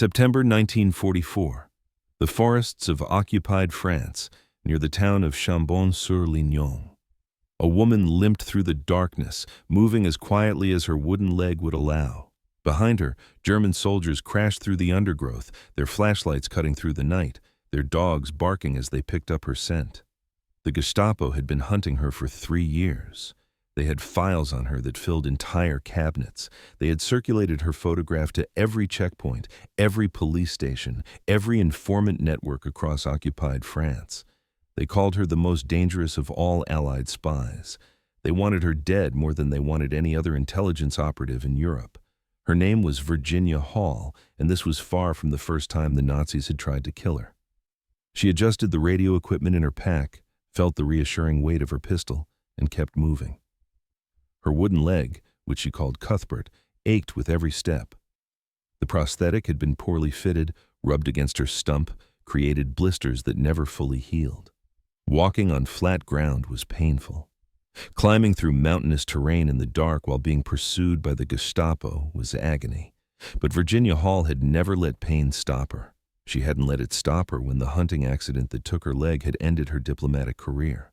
September 1944. The forests of occupied France, near the town of Chambon-sur-Lignon. A woman limped through the darkness, moving as quietly as her wooden leg would allow. Behind her, German soldiers crashed through the undergrowth, their flashlights cutting through the night, their dogs barking as they picked up her scent. The Gestapo had been hunting her for 3 years. They had files on her that filled entire cabinets. They had circulated her photograph to every checkpoint, every police station, every informant network across occupied France. They called her the most dangerous of all Allied spies. They wanted her dead more than they wanted any other intelligence operative in Europe. Her name was Virginia Hall, and this was far from the first time the Nazis had tried to kill her. She adjusted the radio equipment in her pack, felt the reassuring weight of her pistol, and kept moving. Her wooden leg, which she called Cuthbert, ached with every step. The prosthetic had been poorly fitted, rubbed against her stump, created blisters that never fully healed. Walking on flat ground was painful. Climbing through mountainous terrain in the dark while being pursued by the Gestapo was agony. But Virginia Hall had never let pain stop her. She hadn't let it stop her when the hunting accident that took her leg had ended her diplomatic career.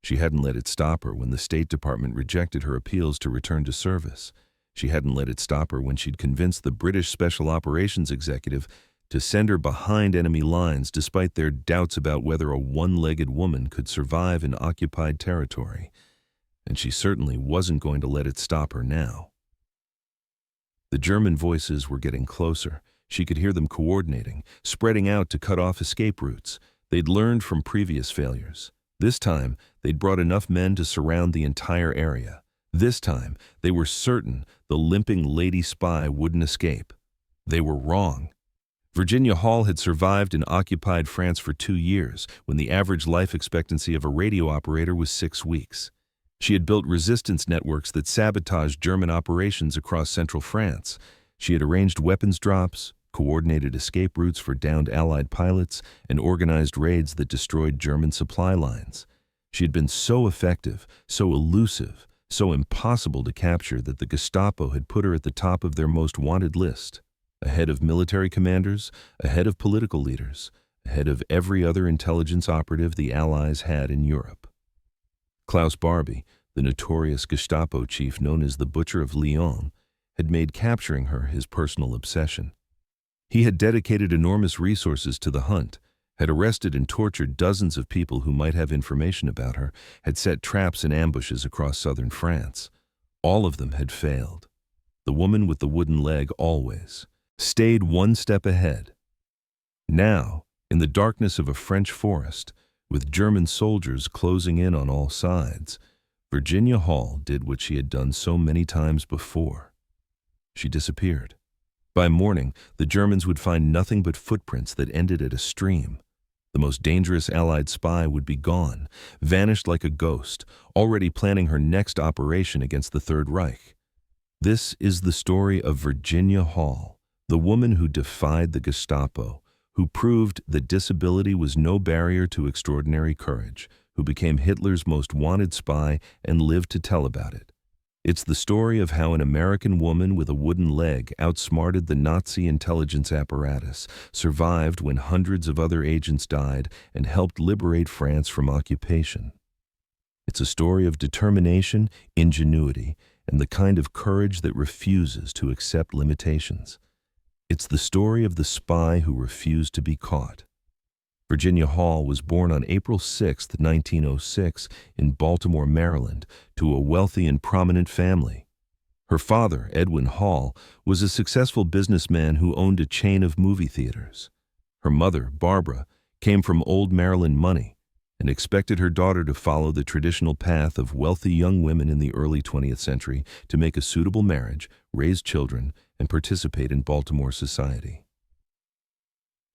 She hadn't let it stop her when the State Department rejected her appeals to return to service. She hadn't let it stop her when she'd convinced the British Special Operations Executive to send her behind enemy lines despite their doubts about whether a one-legged woman could survive in occupied territory. And she certainly wasn't going to let it stop her now. The German voices were getting closer. She could hear them coordinating, spreading out to cut off escape routes. They'd learned from previous failures. This time, they'd brought enough men to surround the entire area. This time, they were certain the Limping Lady spy wouldn't escape. They were wrong. Virginia Hall had survived in occupied France for 2 years, when the average life expectancy of a radio operator was 6 weeks. She had built resistance networks that sabotaged German operations across central France. She had arranged weapons drops, coordinated escape routes for downed Allied pilots, and organized raids that destroyed German supply lines. She had been so effective, so elusive, so impossible to capture that the Gestapo had put her at the top of their most wanted list, ahead of military commanders, ahead of political leaders, ahead of every other intelligence operative the Allies had in Europe. Klaus Barbie, the notorious Gestapo chief known as the Butcher of Lyon, had made capturing her his personal obsession. He had dedicated enormous resources to the hunt, had arrested and tortured dozens of people who might have information about her, had set traps and ambushes across southern France. All of them had failed. The woman with the wooden leg always stayed one step ahead. Now, in the darkness of a French forest, with German soldiers closing in on all sides, Virginia Hall did what she had done so many times before. She disappeared. By morning, the Germans would find nothing but footprints that ended at a stream. The most dangerous Allied spy would be gone, vanished like a ghost, already planning her next operation against the Third Reich. This is the story of Virginia Hall, the woman who defied the Gestapo, who proved that disability was no barrier to extraordinary courage, who became Hitler's most wanted spy and lived to tell about it. It's the story of how an American woman with a wooden leg outsmarted the Nazi intelligence apparatus, survived when hundreds of other agents died, and helped liberate France from occupation. It's a story of determination, ingenuity, and the kind of courage that refuses to accept limitations. It's the story of the spy who refused to be caught. Virginia Hall was born on April 6, 1906, in Baltimore, Maryland, to a wealthy and prominent family. Her father, Edwin Hall, was a successful businessman who owned a chain of movie theaters. Her mother, Barbara, came from old Maryland money and expected her daughter to follow the traditional path of wealthy young women in the early 20th century to make a suitable marriage, raise children, and participate in Baltimore society.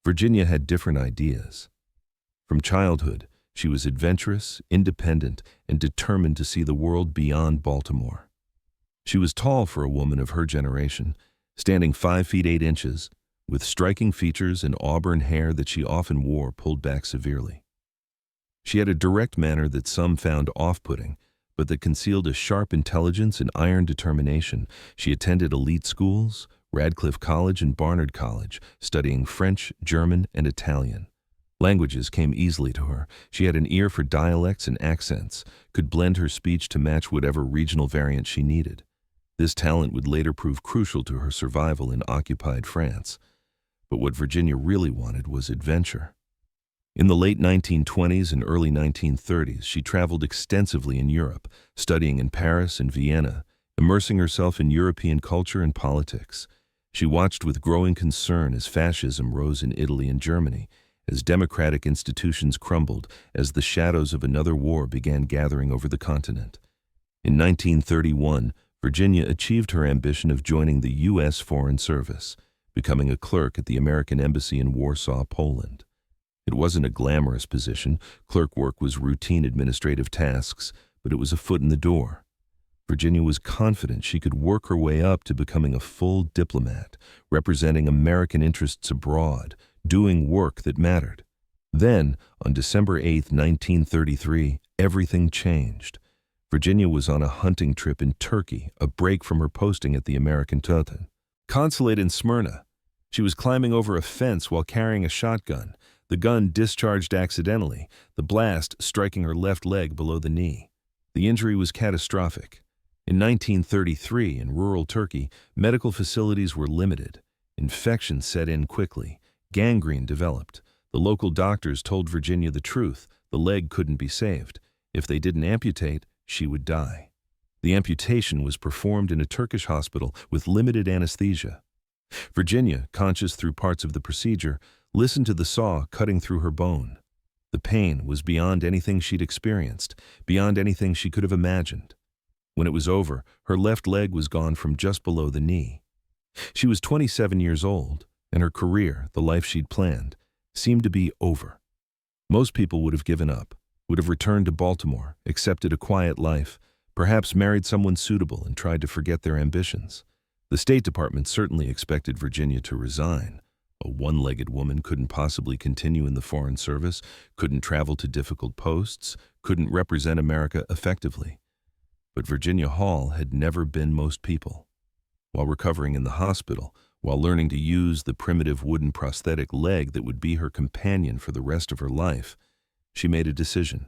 Virginia had different ideas. From childhood, she was adventurous, independent, and determined to see the world beyond Baltimore. She was tall for a woman of her generation, standing 5 feet 8 inches, with striking features and auburn hair that she often wore pulled back severely. She had a direct manner that some found off-putting, but that concealed a sharp intelligence and iron determination. She attended elite schools, Radcliffe College and Barnard College, studying French, German, and Italian. Languages came easily to her. She had an ear for dialects and accents, could blend her speech to match whatever regional variant she needed. This talent would later prove crucial to her survival in occupied France. But what Virginia really wanted was adventure. In the late 1920s and early 1930s, she traveled extensively in Europe, studying in Paris and Vienna, immersing herself in European culture and politics. She watched with growing concern as fascism rose in Italy and Germany, as democratic institutions crumbled, as the shadows of another war began gathering over the continent. In 1931, Virginia achieved her ambition of joining the U.S. Foreign Service, becoming a clerk at the American Embassy in Warsaw, Poland. It wasn't a glamorous position. Clerk work was routine administrative tasks, but it was a foot in the door. Virginia was confident she could work her way up to becoming a full diplomat, representing American interests abroad, doing work that mattered. Then, on December 8, 1933, everything changed. Virginia was on a hunting trip in Turkey, a break from her posting at the American consulate in Smyrna. She was climbing over a fence while carrying a shotgun. The gun discharged accidentally, the blast striking her left leg below the knee. The injury was catastrophic. In 1933, in rural Turkey, medical facilities were limited. Infection set in quickly. Gangrene developed. The local doctors told Virginia the truth. The leg couldn't be saved. If they didn't amputate, she would die. The amputation was performed in a Turkish hospital with limited anesthesia. Virginia, conscious through parts of the procedure, listened to the saw cutting through her bone. The pain was beyond anything she'd experienced, beyond anything she could have imagined. When it was over, her left leg was gone from just below the knee. She was 27 years old, and her career, the life she'd planned, seemed to be over. Most people would have given up, would have returned to Baltimore, accepted a quiet life, perhaps married someone suitable and tried to forget their ambitions. The State Department certainly expected Virginia to resign. A one-legged woman couldn't possibly continue in the Foreign Service, couldn't travel to difficult posts, couldn't represent America effectively. But Virginia Hall had never been most people. While recovering in the hospital, while learning to use the primitive wooden prosthetic leg that would be her companion for the rest of her life, she made a decision.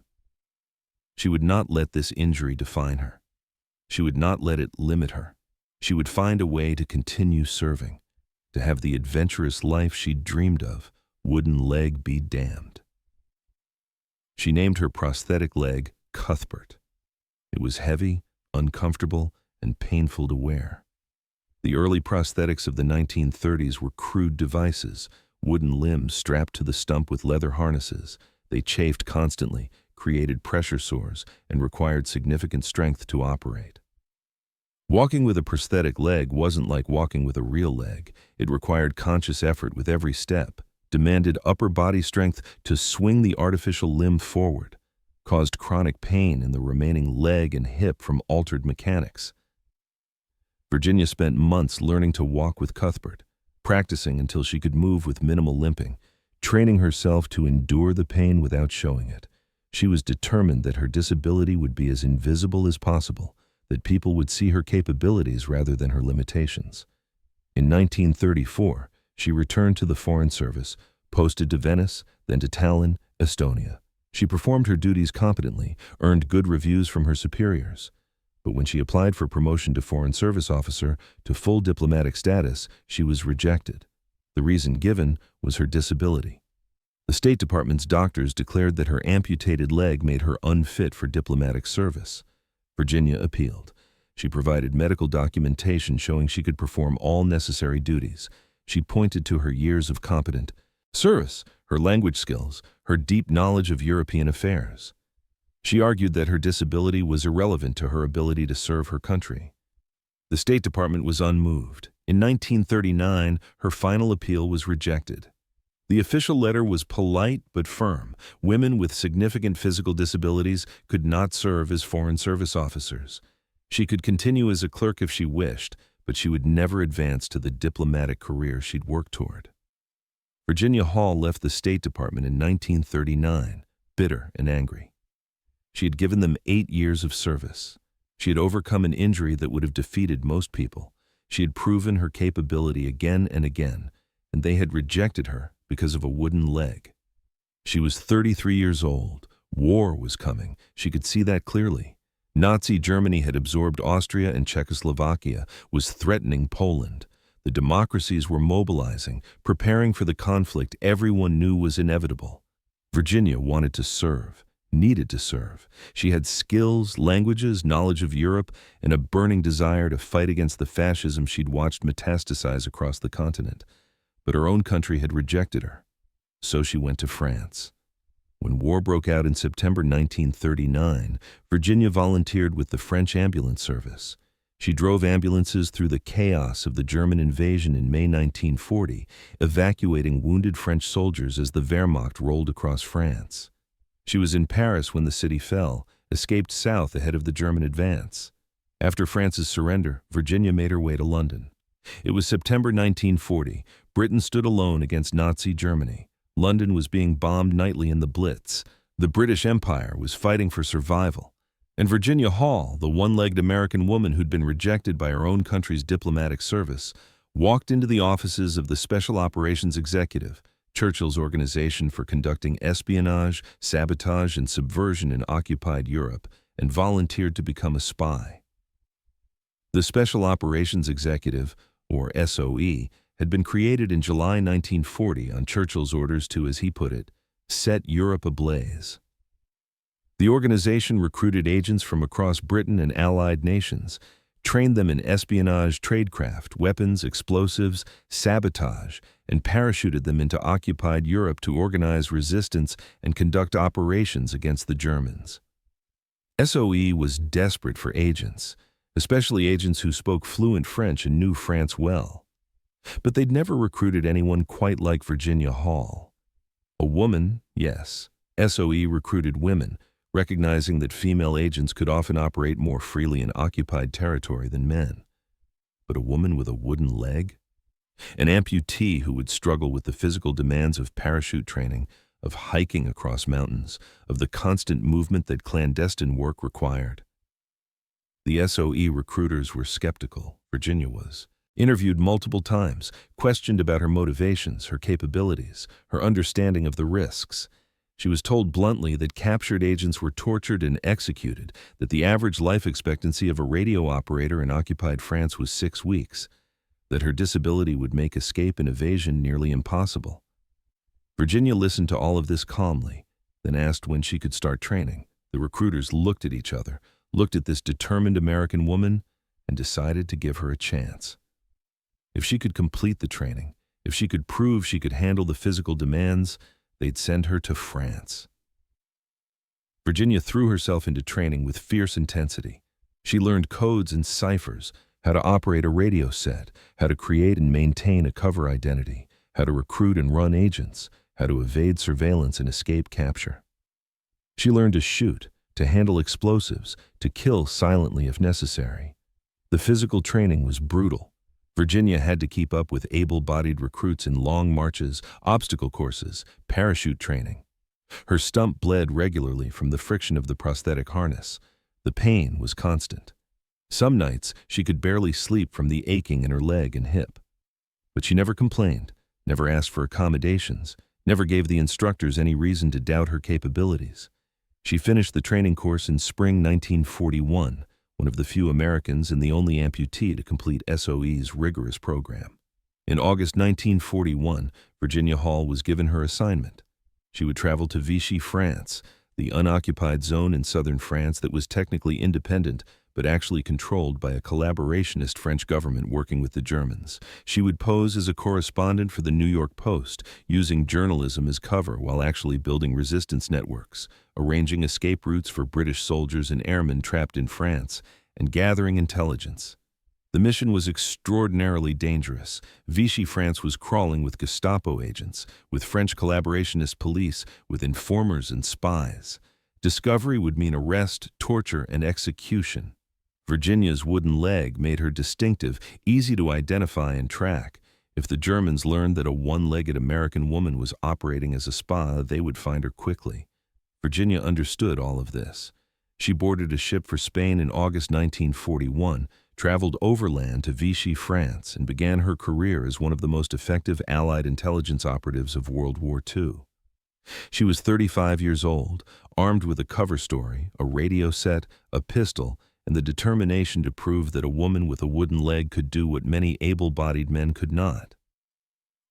She would not let this injury define her. She would not let it limit her. She would find a way to continue serving, to have the adventurous life she'd dreamed of, wooden leg be damned. She named her prosthetic leg Cuthbert. It was heavy, uncomfortable, and painful to wear. The early prosthetics of the 1930s were crude devices, wooden limbs strapped to the stump with leather harnesses. They chafed constantly, created pressure sores, and required significant strength to operate. Walking with a prosthetic leg wasn't like walking with a real leg. It required conscious effort with every step, demanded upper body strength to swing the artificial limb forward, caused chronic pain in the remaining leg and hip from altered mechanics. Virginia spent months learning to walk with Cuthbert, practicing until she could move with minimal limping, training herself to endure the pain without showing it. She was determined that her disability would be as invisible as possible, that people would see her capabilities rather than her limitations. In 1934, she returned to the Foreign Service, posted to Venice, then to Tallinn, Estonia. She performed her duties competently, earned good reviews from her superiors. But when she applied for promotion to Foreign Service officer to full diplomatic status, she was rejected. The reason given was her disability. The State Department's doctors declared that her amputated leg made her unfit for diplomatic service. Virginia appealed. She provided medical documentation showing she could perform all necessary duties. She pointed to her years of competent service, her language skills, her deep knowledge of European affairs. She argued that her disability was irrelevant to her ability to serve her country. The State Department was unmoved. In 1939, her final appeal was rejected. The official letter was polite but firm. Women with significant physical disabilities could not serve as Foreign Service officers. She could continue as a clerk if she wished, but she would never advance to the diplomatic career she'd worked toward. Virginia Hall left the State Department in 1939, bitter and angry. She had given them 8 years of service. She had overcome an injury that would have defeated most people. She had proven her capability again and again, and they had rejected her because of a wooden leg. She was 33 years old. War was coming. She could see that clearly. Nazi Germany had absorbed Austria and Czechoslovakia, was threatening Poland. The democracies were mobilizing, preparing for the conflict everyone knew was inevitable. Virginia wanted to serve, needed to serve. She had skills, languages, knowledge of Europe, and a burning desire to fight against the fascism she'd watched metastasize across the continent. But her own country had rejected her. So she went to France. When war broke out in September 1939, Virginia volunteered with the French ambulance service. She drove ambulances through the chaos of the German invasion in May 1940, evacuating wounded French soldiers as the Wehrmacht rolled across France. She was in Paris when the city fell, escaped south ahead of the German advance. After France's surrender, Virginia made her way to London. It was September 1940. Britain stood alone against Nazi Germany. London was being bombed nightly in the Blitz. The British Empire was fighting for survival. And Virginia Hall, the one-legged American woman who'd been rejected by her own country's diplomatic service, walked into the offices of the Special Operations Executive, Churchill's organization for conducting espionage, sabotage, and subversion in occupied Europe, and volunteered to become a spy. The Special Operations Executive, or SOE, had been created in July 1940 on Churchill's orders to, as he put it, set Europe ablaze. The organization recruited agents from across Britain and allied nations, trained them in espionage, tradecraft, weapons, explosives, sabotage, and parachuted them into occupied Europe to organize resistance and conduct operations against the Germans. SOE was desperate for agents, especially agents who spoke fluent French and knew France well. But they'd never recruited anyone quite like Virginia Hall. A woman, yes, SOE recruited women, recognizing that female agents could often operate more freely in occupied territory than men. But a woman with a wooden leg? An amputee who would struggle with the physical demands of parachute training, of hiking across mountains, of the constant movement that clandestine work required. The SOE recruiters were skeptical, Virginia was. Interviewed multiple times, questioned about her motivations, her capabilities, her understanding of the risks. She was told bluntly that captured agents were tortured and executed, that the average life expectancy of a radio operator in occupied France was 6 weeks, that her disability would make escape and evasion nearly impossible. Virginia listened to all of this calmly, then asked when she could start training. The recruiters looked at each other, looked at this determined American woman, and decided to give her a chance. If she could complete the training, if she could prove she could handle the physical demands, they'd send her to France. Virginia threw herself into training with fierce intensity. She learned codes and ciphers, how to operate a radio set, how to create and maintain a cover identity, how to recruit and run agents, how to evade surveillance and escape capture. She learned to shoot, to handle explosives, to kill silently if necessary. The physical training was brutal. Virginia had to keep up with able-bodied recruits in long marches, obstacle courses, parachute training. Her stump bled regularly from the friction of the prosthetic harness. The pain was constant. Some nights she could barely sleep from the aching in her leg and hip. But she never complained, never asked for accommodations, never gave the instructors any reason to doubt her capabilities. She finished the training course in spring 1941, one of the few Americans and the only amputee to complete SOE's rigorous program. In August 1941, Virginia Hall was given her assignment. She would travel to Vichy, France, the unoccupied zone in southern France that was technically independent but actually controlled by a collaborationist French government working with the Germans. She would pose as a correspondent for the New York Post, using journalism as cover while actually building resistance networks, arranging escape routes for British soldiers and airmen trapped in France, and gathering intelligence. The mission was extraordinarily dangerous. Vichy France was crawling with Gestapo agents, with French collaborationist police, with informers and spies. Discovery would mean arrest, torture, and execution. Virginia's wooden leg made her distinctive, easy to identify and track. If the Germans learned that a one-legged American woman was operating as a spy, they would find her quickly. Virginia understood all of this. She boarded a ship for Spain in August 1941, traveled overland to Vichy, France, and began her career as one of the most effective Allied intelligence operatives of World War II. She was 35 years old, armed with a cover story, a radio set, a pistol, and the determination to prove that a woman with a wooden leg could do what many able-bodied men could not.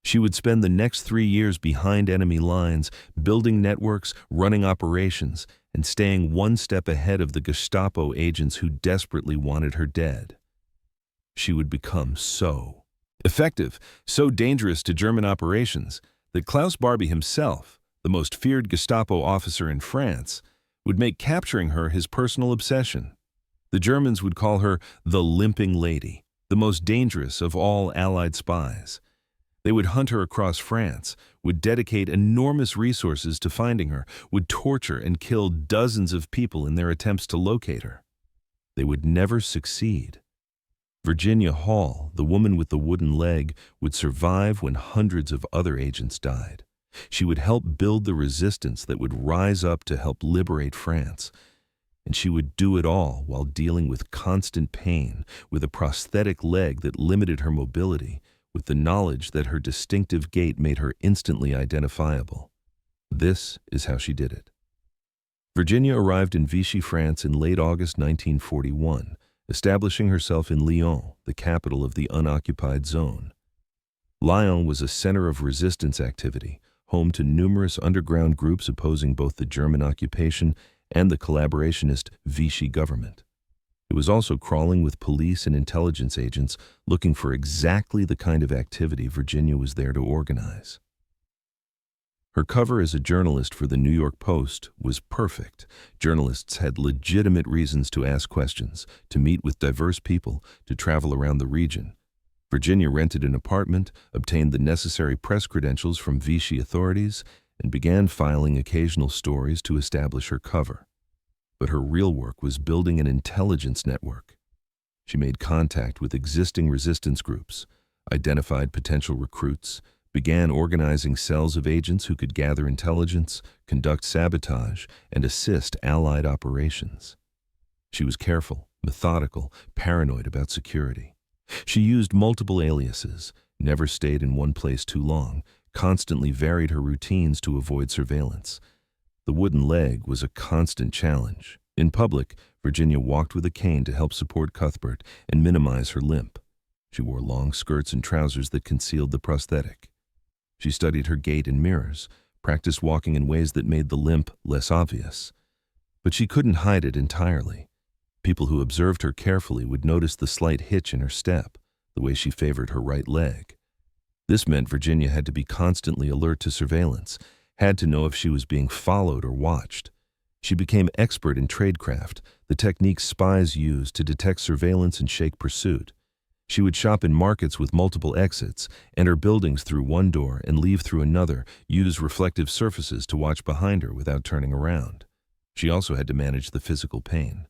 She would spend the next 3 years behind enemy lines, building networks, running operations, and staying one step ahead of the Gestapo agents who desperately wanted her dead. She would become so effective, so dangerous to German operations, that Klaus Barbie himself, the most feared Gestapo officer in France, would make capturing her his personal obsession. The Germans would call her the Limping Lady, the most dangerous of all Allied spies. They would hunt her across France, would dedicate enormous resources to finding her, would torture and kill dozens of people in their attempts to locate her. They would never succeed. Virginia Hall, the woman with the wooden leg, would survive when hundreds of other agents died. She would help build the resistance that would rise up to help liberate France. And she would do it all while dealing with constant pain, with a prosthetic leg that limited her mobility, with the knowledge that her distinctive gait made her instantly identifiable. This is how she did it. Virginia arrived in Vichy, France in late August 1941, establishing herself in Lyon, the capital of the unoccupied zone. Lyon was a center of resistance activity, home to numerous underground groups opposing both the German occupation and the collaborationist Vichy government. It was also crawling with police and intelligence agents looking for exactly the kind of activity Virginia was there to organize. Her cover as a journalist for the New York Post was perfect. Journalists had legitimate reasons to ask questions, to meet with diverse people, to travel around the region. Virginia rented an apartment, obtained the necessary press credentials from Vichy authorities, and began filing occasional stories to establish her cover. But her real work was building an intelligence network. She made contact with existing resistance groups, identified potential recruits, began organizing cells of agents who could gather intelligence, conduct sabotage, and assist Allied operations. She was careful, methodical, paranoid about security. She used multiple aliases, never stayed in one place too long, constantly varied her routines to avoid surveillance. The wooden leg was a constant challenge. In public, Virginia walked with a cane to help support Cuthbert and minimize her limp. She wore long skirts and trousers that concealed the prosthetic. She studied her gait in mirrors, practiced walking in ways that made the limp less obvious. But she couldn't hide it entirely. People who observed her carefully would notice the slight hitch in her step, the way she favored her right leg. This meant Virginia had to be constantly alert to surveillance, had to know if she was being followed or watched. She became expert in tradecraft, the techniques spies use to detect surveillance and shake pursuit. She would shop in markets with multiple exits, enter buildings through one door and leave through another, use reflective surfaces to watch behind her without turning around. She also had to manage the physical pain.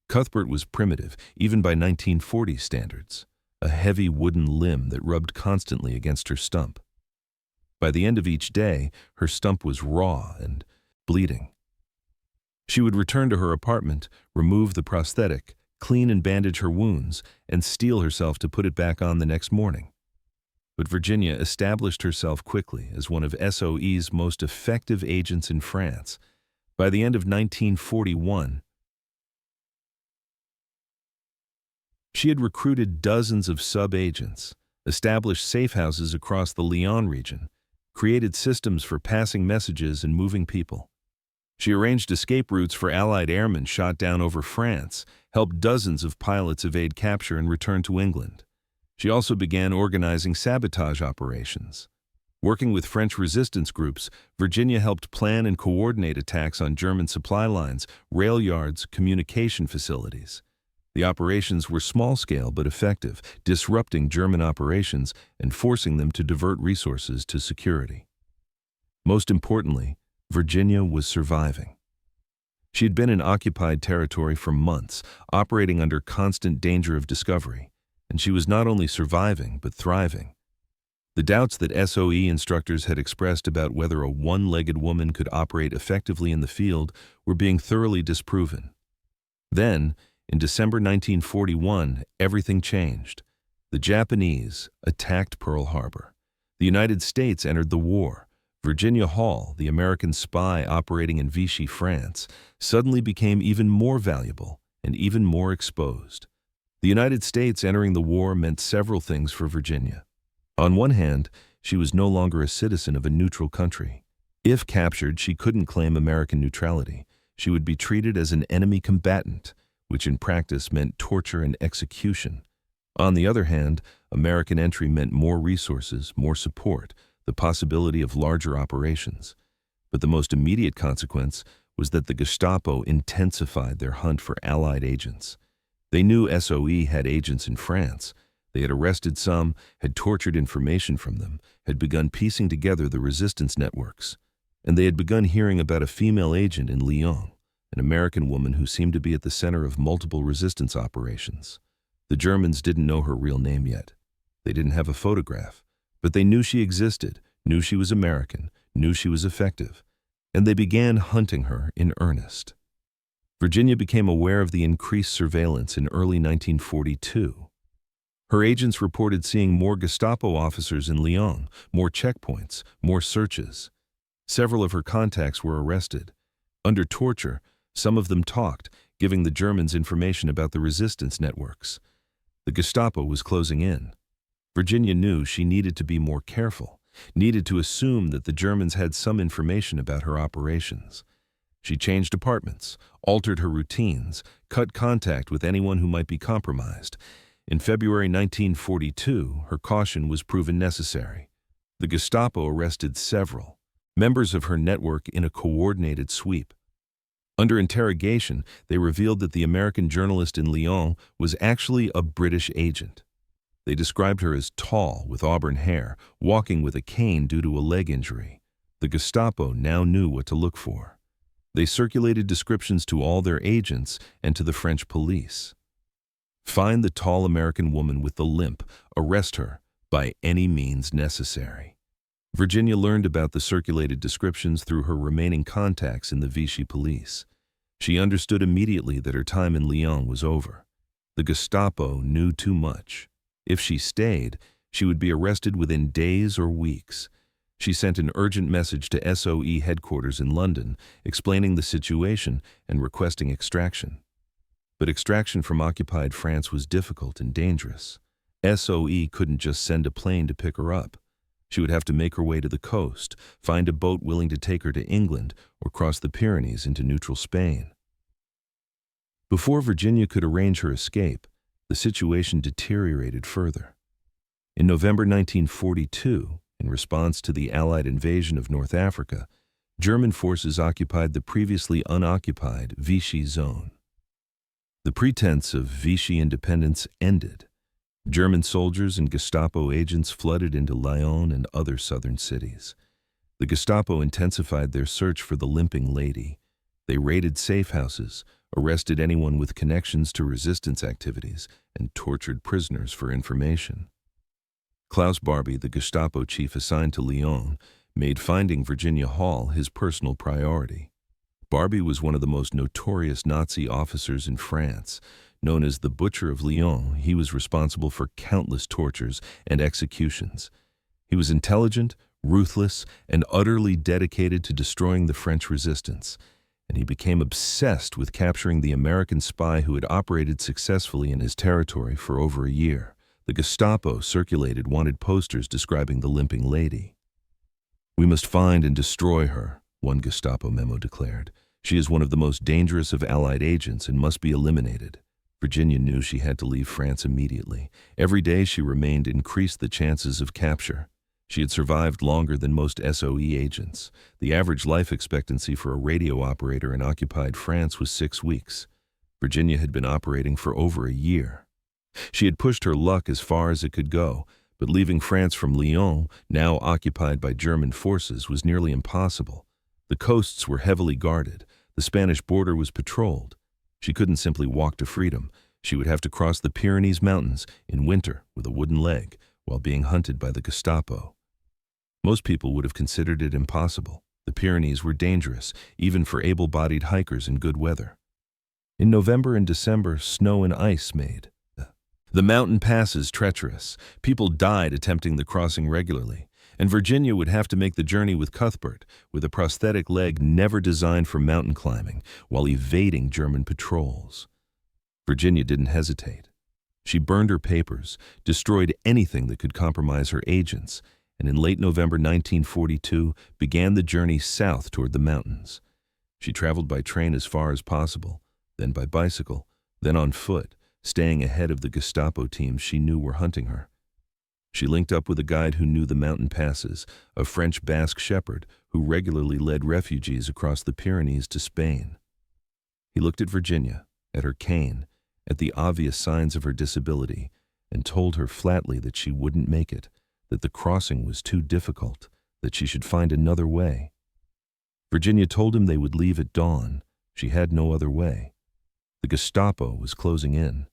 Cuthbert was primitive, even by 1940 standards, a heavy wooden limb that rubbed constantly against her stump. By the end of each day, her stump was raw and bleeding. She would return to her apartment, remove the prosthetic, clean and bandage her wounds, and steel herself to put it back on the next morning. But Virginia established herself quickly as one of SOE's most effective agents in France. By the end of 1941, she had recruited dozens of sub-agents, established safe houses across the Lyon region, created systems for passing messages and moving people. She arranged escape routes for Allied airmen shot down over France, helped dozens of pilots evade capture and return to England. She also began organizing sabotage operations. Working with French resistance groups, Virginia helped plan and coordinate attacks on German supply lines, rail yards, communication facilities. The operations were small-scale but effective, disrupting German operations and forcing them to divert resources to security. Most importantly, Virginia was surviving. She had been in occupied territory for months, operating under constant danger of discovery, and she was not only surviving but thriving. The doubts that SOE instructors had expressed about whether a one-legged woman could operate effectively in the field were being thoroughly disproven. Then, In December 1941, everything changed. The Japanese attacked Pearl Harbor. The United States entered the war. Virginia Hall, the American spy operating in Vichy, France, suddenly became even more valuable and even more exposed. The United States entering the war meant several things for Virginia. On one hand, she was no longer a citizen of a neutral country. If captured, she couldn't claim American neutrality. She would be treated as an enemy combatant, which in practice meant torture and execution. On the other hand, American entry meant more resources, more support, the possibility of larger operations. But the most immediate consequence was that the Gestapo intensified their hunt for Allied agents. They knew SOE had agents in France. They had arrested some, had tortured information from them, had begun piecing together the resistance networks. And they had begun hearing about a female agent in Lyon, an American woman who seemed to be at the center of multiple resistance operations. The Germans didn't know her real name yet. They didn't have a photograph, but they knew she existed, knew she was American, knew she was effective, and they began hunting her in earnest. Virginia became aware of the increased surveillance in early 1942. Her agents reported seeing more Gestapo officers in Lyon, more checkpoints, more searches. Several of her contacts were arrested. Under torture, some of them talked, giving the Germans information about the resistance networks. The Gestapo was closing in. Virginia knew she needed to be more careful, needed to assume that the Germans had some information about her operations. She changed departments, altered her routines, cut contact with anyone who might be compromised. In February 1942, her caution was proven necessary. The Gestapo arrested several members of her network in a coordinated sweep. Under interrogation, they revealed that the American journalist in Lyon was actually a British agent. They described her as tall, with auburn hair, walking with a cane due to a leg injury. The Gestapo now knew what to look for. They circulated descriptions to all their agents and to the French police. Find the tall American woman with the limp, arrest her by any means necessary. Virginia learned about the circulated descriptions through her remaining contacts in the Vichy police. She understood immediately that her time in Lyon was over. The Gestapo knew too much. If she stayed, she would be arrested within days or weeks. She sent an urgent message to SOE headquarters in London, explaining the situation and requesting extraction. But extraction from occupied France was difficult and dangerous. SOE couldn't just send a plane to pick her up. She would have to make her way to the coast, find a boat willing to take her to England, or cross the Pyrenees into neutral Spain. Before Virginia could arrange her escape, the situation deteriorated further. In November 1942, in response to the Allied invasion of North Africa, German forces occupied the previously unoccupied Vichy zone. The pretense of Vichy independence ended. German soldiers and Gestapo agents flooded into Lyon and other southern cities. The Gestapo intensified their search for the Limping Lady. They raided safe houses, arrested anyone with connections to resistance activities, and tortured prisoners for information. Klaus Barbie, the Gestapo chief assigned to Lyon, made finding Virginia Hall his personal priority. Barbie was one of the most notorious Nazi officers in France. Known as the Butcher of Lyon, he was responsible for countless tortures and executions. He was intelligent, ruthless, and utterly dedicated to destroying the French resistance, and he became obsessed with capturing the American spy who had operated successfully in his territory for over a year. The Gestapo circulated wanted posters describing the Limping Lady. "We must find and destroy her," one Gestapo memo declared. "She is one of the most dangerous of Allied agents and must be eliminated." Virginia knew she had to leave France immediately. Every day she remained increased the chances of capture. She had survived longer than most SOE agents. The average life expectancy for a radio operator in occupied France was 6 weeks. Virginia had been operating for over a year. She had pushed her luck as far as it could go, but leaving France from Lyon, now occupied by German forces, was nearly impossible. The coasts were heavily guarded. The Spanish border was patrolled. She couldn't simply walk to freedom. She would have to cross the Pyrenees Mountains in winter with a wooden leg while being hunted by the Gestapo. Most people would have considered it impossible. The Pyrenees were dangerous, even for able-bodied hikers in good weather. In November and December, snow and ice made the mountain passes treacherous. People died attempting the crossing regularly, and Virginia would have to make the journey with Cuthbert, with a prosthetic leg never designed for mountain climbing, while evading German patrols. Virginia didn't hesitate. She burned her papers, destroyed anything that could compromise her agents, and in late November 1942 began the journey south toward the mountains. She traveled by train as far as possible, then by bicycle, then on foot, staying ahead of the Gestapo teams she knew were hunting her. She linked up with a guide who knew the mountain passes, a French Basque shepherd who regularly led refugees across the Pyrenees to Spain. He looked at Virginia, at her cane, at the obvious signs of her disability, and told her flatly that she wouldn't make it, that the crossing was too difficult, that she should find another way. Virginia told him they would leave at dawn. She had no other way. The Gestapo was closing in.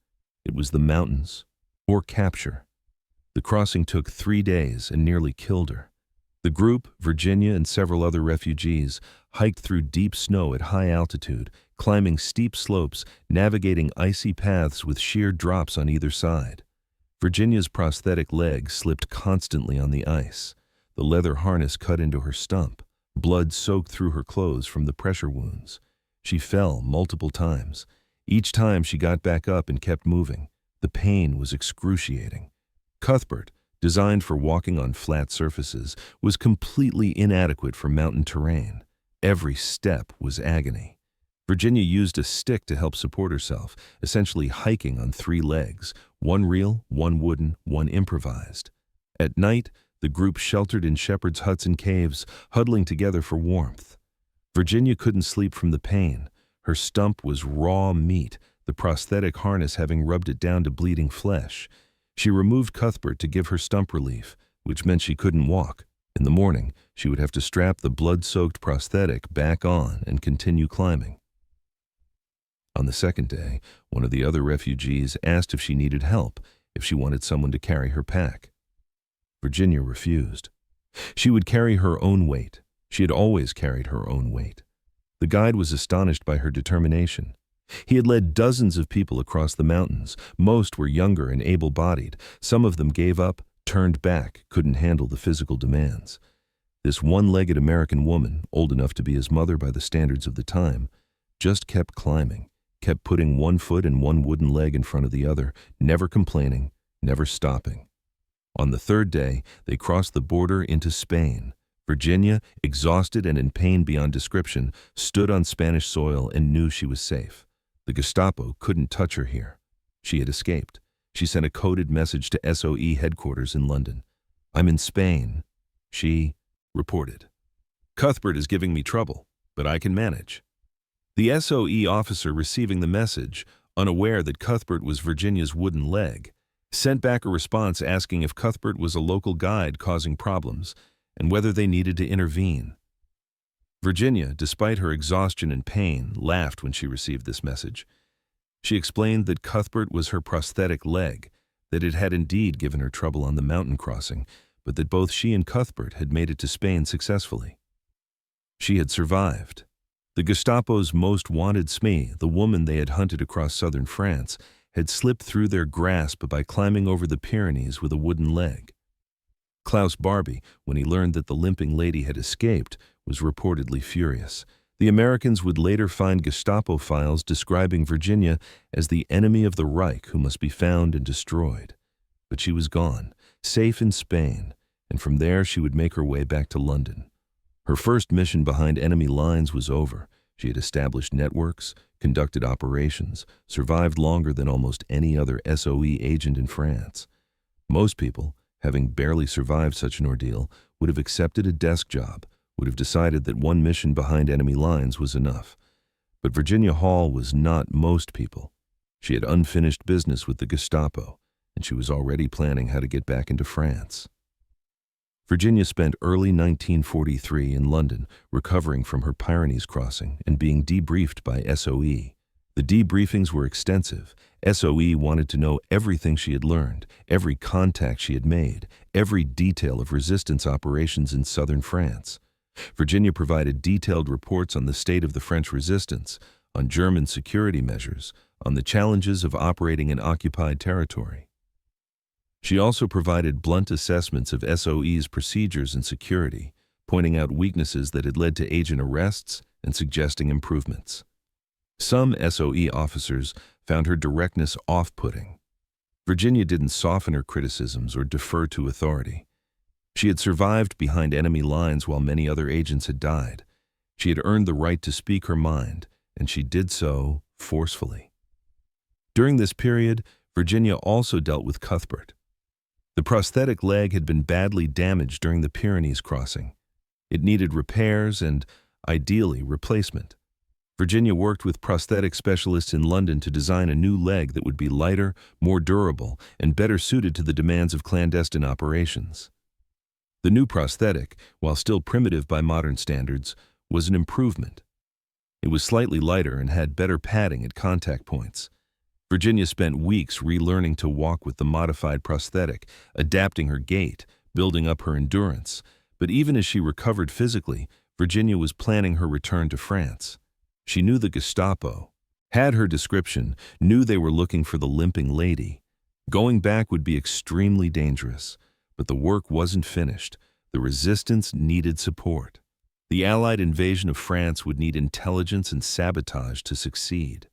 It was the mountains, or capture. The crossing took 3 days and nearly killed her. The group, Virginia and several other refugees, hiked through deep snow at high altitude, climbing steep slopes, navigating icy paths with sheer drops on either side. Virginia's prosthetic leg slipped constantly on the ice. The leather harness cut into her stump. Blood soaked through her clothes from the pressure wounds. She fell multiple times. Each time she got back up and kept moving. The pain was excruciating. Cuthbert, designed for walking on flat surfaces, was completely inadequate for mountain terrain. Every step was agony. Virginia used a stick to help support herself, essentially hiking on 3 legs, one real, one wooden, one improvised. At night, the group sheltered in shepherds' huts and caves, huddling together for warmth. Virginia couldn't sleep from the pain. Her stump was raw meat, the prosthetic harness having rubbed it down to bleeding flesh. She removed Cuthbert to give her stump relief, which meant she couldn't walk. In the morning, she would have to strap the blood-soaked prosthetic back on and continue climbing. On the second day, one of the other refugees asked if she needed help, if she wanted someone to carry her pack. Virginia refused. She would carry her own weight. She had always carried her own weight. The guide was astonished by her determination. He had led dozens of people across the mountains. Most were younger and able-bodied. Some of them gave up, turned back, couldn't handle the physical demands. This one-legged American woman, old enough to be his mother by the standards of the time, just kept climbing, kept putting one foot and one wooden leg in front of the other, never complaining, never stopping. On the 3rd day, they crossed the border into Spain. Virginia, exhausted and in pain beyond description, stood on Spanish soil and knew she was safe. The Gestapo couldn't touch her here. She had escaped. She sent a coded message to SOE headquarters in London. "I'm in Spain," she reported. "Cuthbert is giving me trouble, but I can manage." The SOE officer receiving the message, unaware that Cuthbert was Virginia's wooden leg, sent back a response asking if Cuthbert was a local guide causing problems and whether they needed to intervene. Virginia, despite her exhaustion and pain, laughed when she received this message. She explained that Cuthbert was her prosthetic leg, that it had indeed given her trouble on the mountain crossing, but that both she and Cuthbert had made it to Spain successfully. She had survived. The Gestapo's most wanted SME, the woman they had hunted across southern France, had slipped through their grasp by climbing over the Pyrenees with a wooden leg. Klaus Barbie, when he learned that the Limping Lady had escaped, was reportedly furious. The Americans would later find Gestapo files describing Virginia as the enemy of the Reich who must be found and destroyed. But she was gone, safe in Spain, and from there she would make her way back to London. Her first mission behind enemy lines was over. She had established networks, conducted operations, survived longer than almost any other SOE agent in France. Most people, having barely survived such an ordeal, would have accepted a desk job, would have decided that one mission behind enemy lines was enough. But Virginia Hall was not most people. She had unfinished business with the Gestapo, and she was already planning how to get back into France. Virginia spent early 1943 in London, recovering from her Pyrenees crossing and being debriefed by SOE. The debriefings were extensive. SOE wanted to know everything she had learned, every contact she had made, every detail of resistance operations in southern France. Virginia provided detailed reports on the state of the French resistance, on German security measures, on the challenges of operating in occupied territory. She also provided blunt assessments of SOE's procedures and security, pointing out weaknesses that had led to agent arrests and suggesting improvements. Some SOE officers found her directness off-putting. Virginia didn't soften her criticisms or defer to authority. She had survived behind enemy lines while many other agents had died. She had earned the right to speak her mind, and she did so forcefully. During this period, Virginia also dealt with Cuthbert. The prosthetic leg had been badly damaged during the Pyrenees crossing. It needed repairs and, ideally, replacement. Virginia worked with prosthetic specialists in London to design a new leg that would be lighter, more durable, and better suited to the demands of clandestine operations. The new prosthetic, while still primitive by modern standards, was an improvement. It was slightly lighter and had better padding at contact points. Virginia spent weeks relearning to walk with the modified prosthetic, adapting her gait, building up her endurance. But even as she recovered physically, Virginia was planning her return to France. She knew the Gestapo, had her description, knew they were looking for the Limping Lady. Going back would be extremely dangerous, but the work wasn't finished. The resistance needed support. The Allied invasion of France would need intelligence and sabotage to succeed.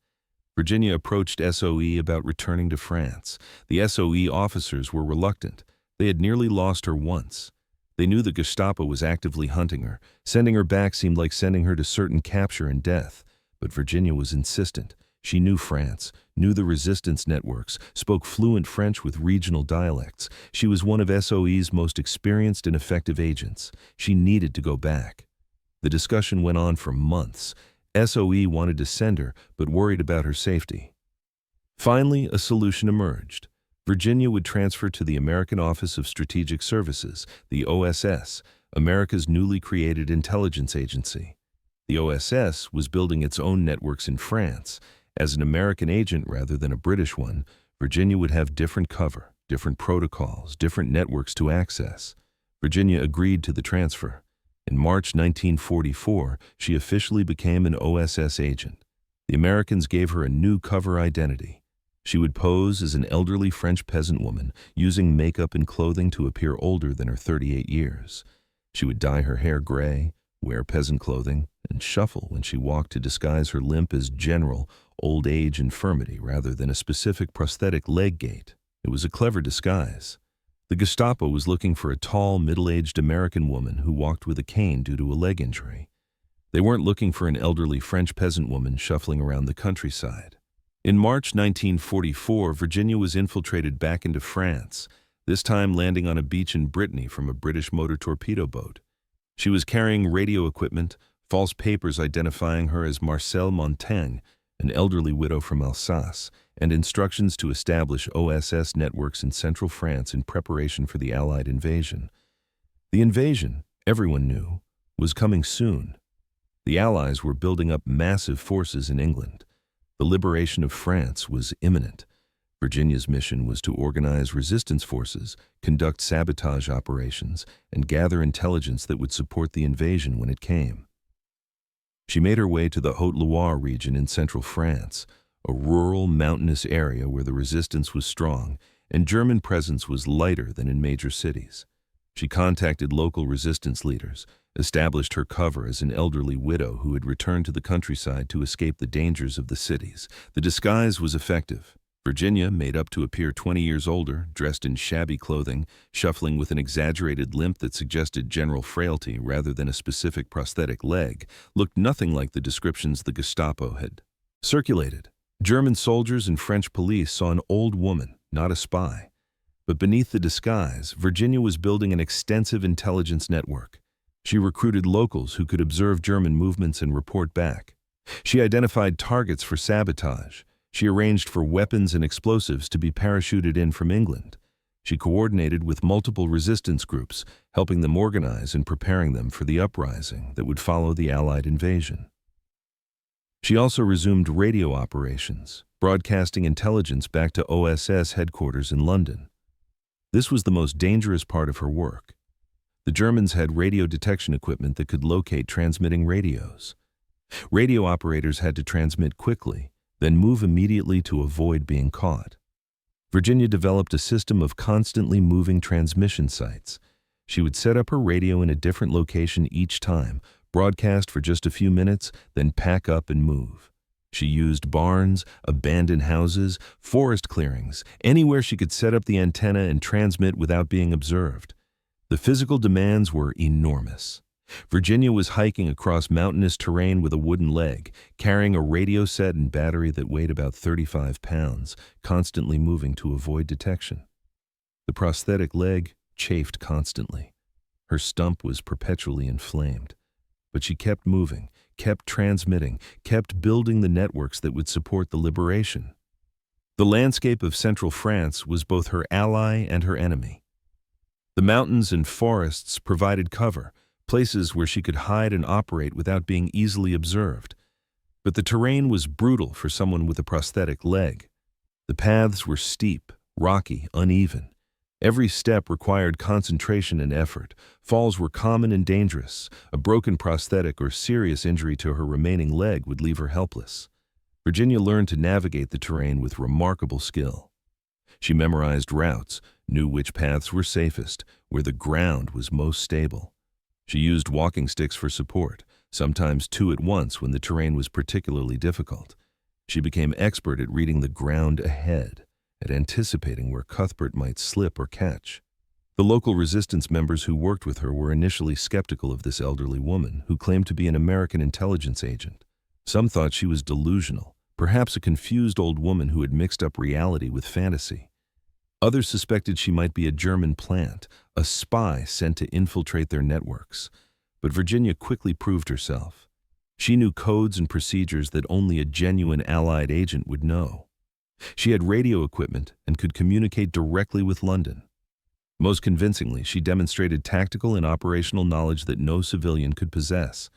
Virginia approached SOE about returning to France. The SOE officers were reluctant. They had nearly lost her once. They knew the Gestapo was actively hunting her. Sending her back seemed like sending her to certain capture and death. But Virginia was insistent. She knew France, knew the resistance networks, spoke fluent French with regional dialects. She was one of SOE's most experienced and effective agents. She needed to go back. The discussion went on for months. SOE wanted to send her, but worried about her safety. Finally, a solution emerged. Virginia would transfer to the American Office of Strategic Services, the OSS, America's newly created intelligence agency. The OSS was building its own networks in France. As an American agent rather than a British one, Virginia would have different cover, different protocols, different networks to access. Virginia agreed to the transfer. In March 1944, she officially became an OSS agent. The Americans gave her a new cover identity. She would pose as an elderly French peasant woman, using makeup and clothing to appear older than her 38 years. She would dye her hair gray, wear peasant clothing, and shuffle when she walked to disguise her limp as general old age infirmity rather than a specific prosthetic leg gait. It was a clever disguise. The Gestapo was looking for a tall, middle-aged American woman who walked with a cane due to a leg injury. They weren't looking for an elderly French peasant woman shuffling around the countryside. In March 1944, Virginia was infiltrated back into France, this time landing on a beach in Brittany from a British motor torpedo boat. She was carrying radio equipment, false papers identifying her as Marcelle Montaigne, an elderly widow from Alsace, and instructions to establish OSS networks in central France in preparation for the Allied invasion. The invasion, everyone knew, was coming soon. The Allies were building up massive forces in England. The liberation of France was imminent. Virginia's mission was to organize resistance forces, conduct sabotage operations, and gather intelligence that would support the invasion when it came. She made her way to the Haute-Loire region in central France, a rural, mountainous area where the resistance was strong and German presence was lighter than in major cities. She contacted local resistance leaders, established her cover as an elderly widow who had returned to the countryside to escape the dangers of the cities. The disguise was effective. Virginia, made up to appear 20 years older, dressed in shabby clothing, shuffling with an exaggerated limp that suggested general frailty rather than a specific prosthetic leg, looked nothing like the descriptions the Gestapo had circulated. German soldiers and French police saw an old woman, not a spy. But beneath the disguise, Virginia was building an extensive intelligence network. She recruited locals who could observe German movements and report back. She identified targets for sabotage. She arranged for weapons and explosives to be parachuted in from England. She coordinated with multiple resistance groups, helping them organize and preparing them for the uprising that would follow the Allied invasion. She also resumed radio operations, broadcasting intelligence back to OSS headquarters in London. This was the most dangerous part of her work. The Germans had radio detection equipment that could locate transmitting radios. Radio operators had to transmit quickly, then move immediately to avoid being caught. Virginia developed a system of constantly moving transmission sites. She would set up her radio in a different location each time, broadcast for just a few minutes, then pack up and move. She used barns, abandoned houses, forest clearings, anywhere she could set up the antenna and transmit without being observed. The physical demands were enormous. Virginia was hiking across mountainous terrain with a wooden leg, carrying a radio set and battery that weighed about 35 pounds, constantly moving to avoid detection. The prosthetic leg chafed constantly. Her stump was perpetually inflamed. But she kept moving, kept transmitting, kept building the networks that would support the liberation. The landscape of central France was both her ally and her enemy. The mountains and forests provided cover, places where she could hide and operate without being easily observed. But the terrain was brutal for someone with a prosthetic leg. The paths were steep, rocky, uneven. Every step required concentration and effort. Falls were common and dangerous. A broken prosthetic or serious injury to her remaining leg would leave her helpless. Virginia learned to navigate the terrain with remarkable skill. She memorized routes, knew which paths were safest, where the ground was most stable. She used walking sticks for support, sometimes two at once when the terrain was particularly difficult. She became expert at reading the ground ahead, at anticipating where Cuthbert might slip or catch. The local resistance members who worked with her were initially skeptical of this elderly woman, who claimed to be an American intelligence agent. Some thought she was delusional, perhaps a confused old woman who had mixed up reality with fantasy. Others suspected she might be a German plant, a spy sent to infiltrate their networks. But Virginia quickly proved herself. She knew codes and procedures that only a genuine Allied agent would know. She had radio equipment and could communicate directly with London. Most convincingly, she demonstrated tactical and operational knowledge that no civilian could possess.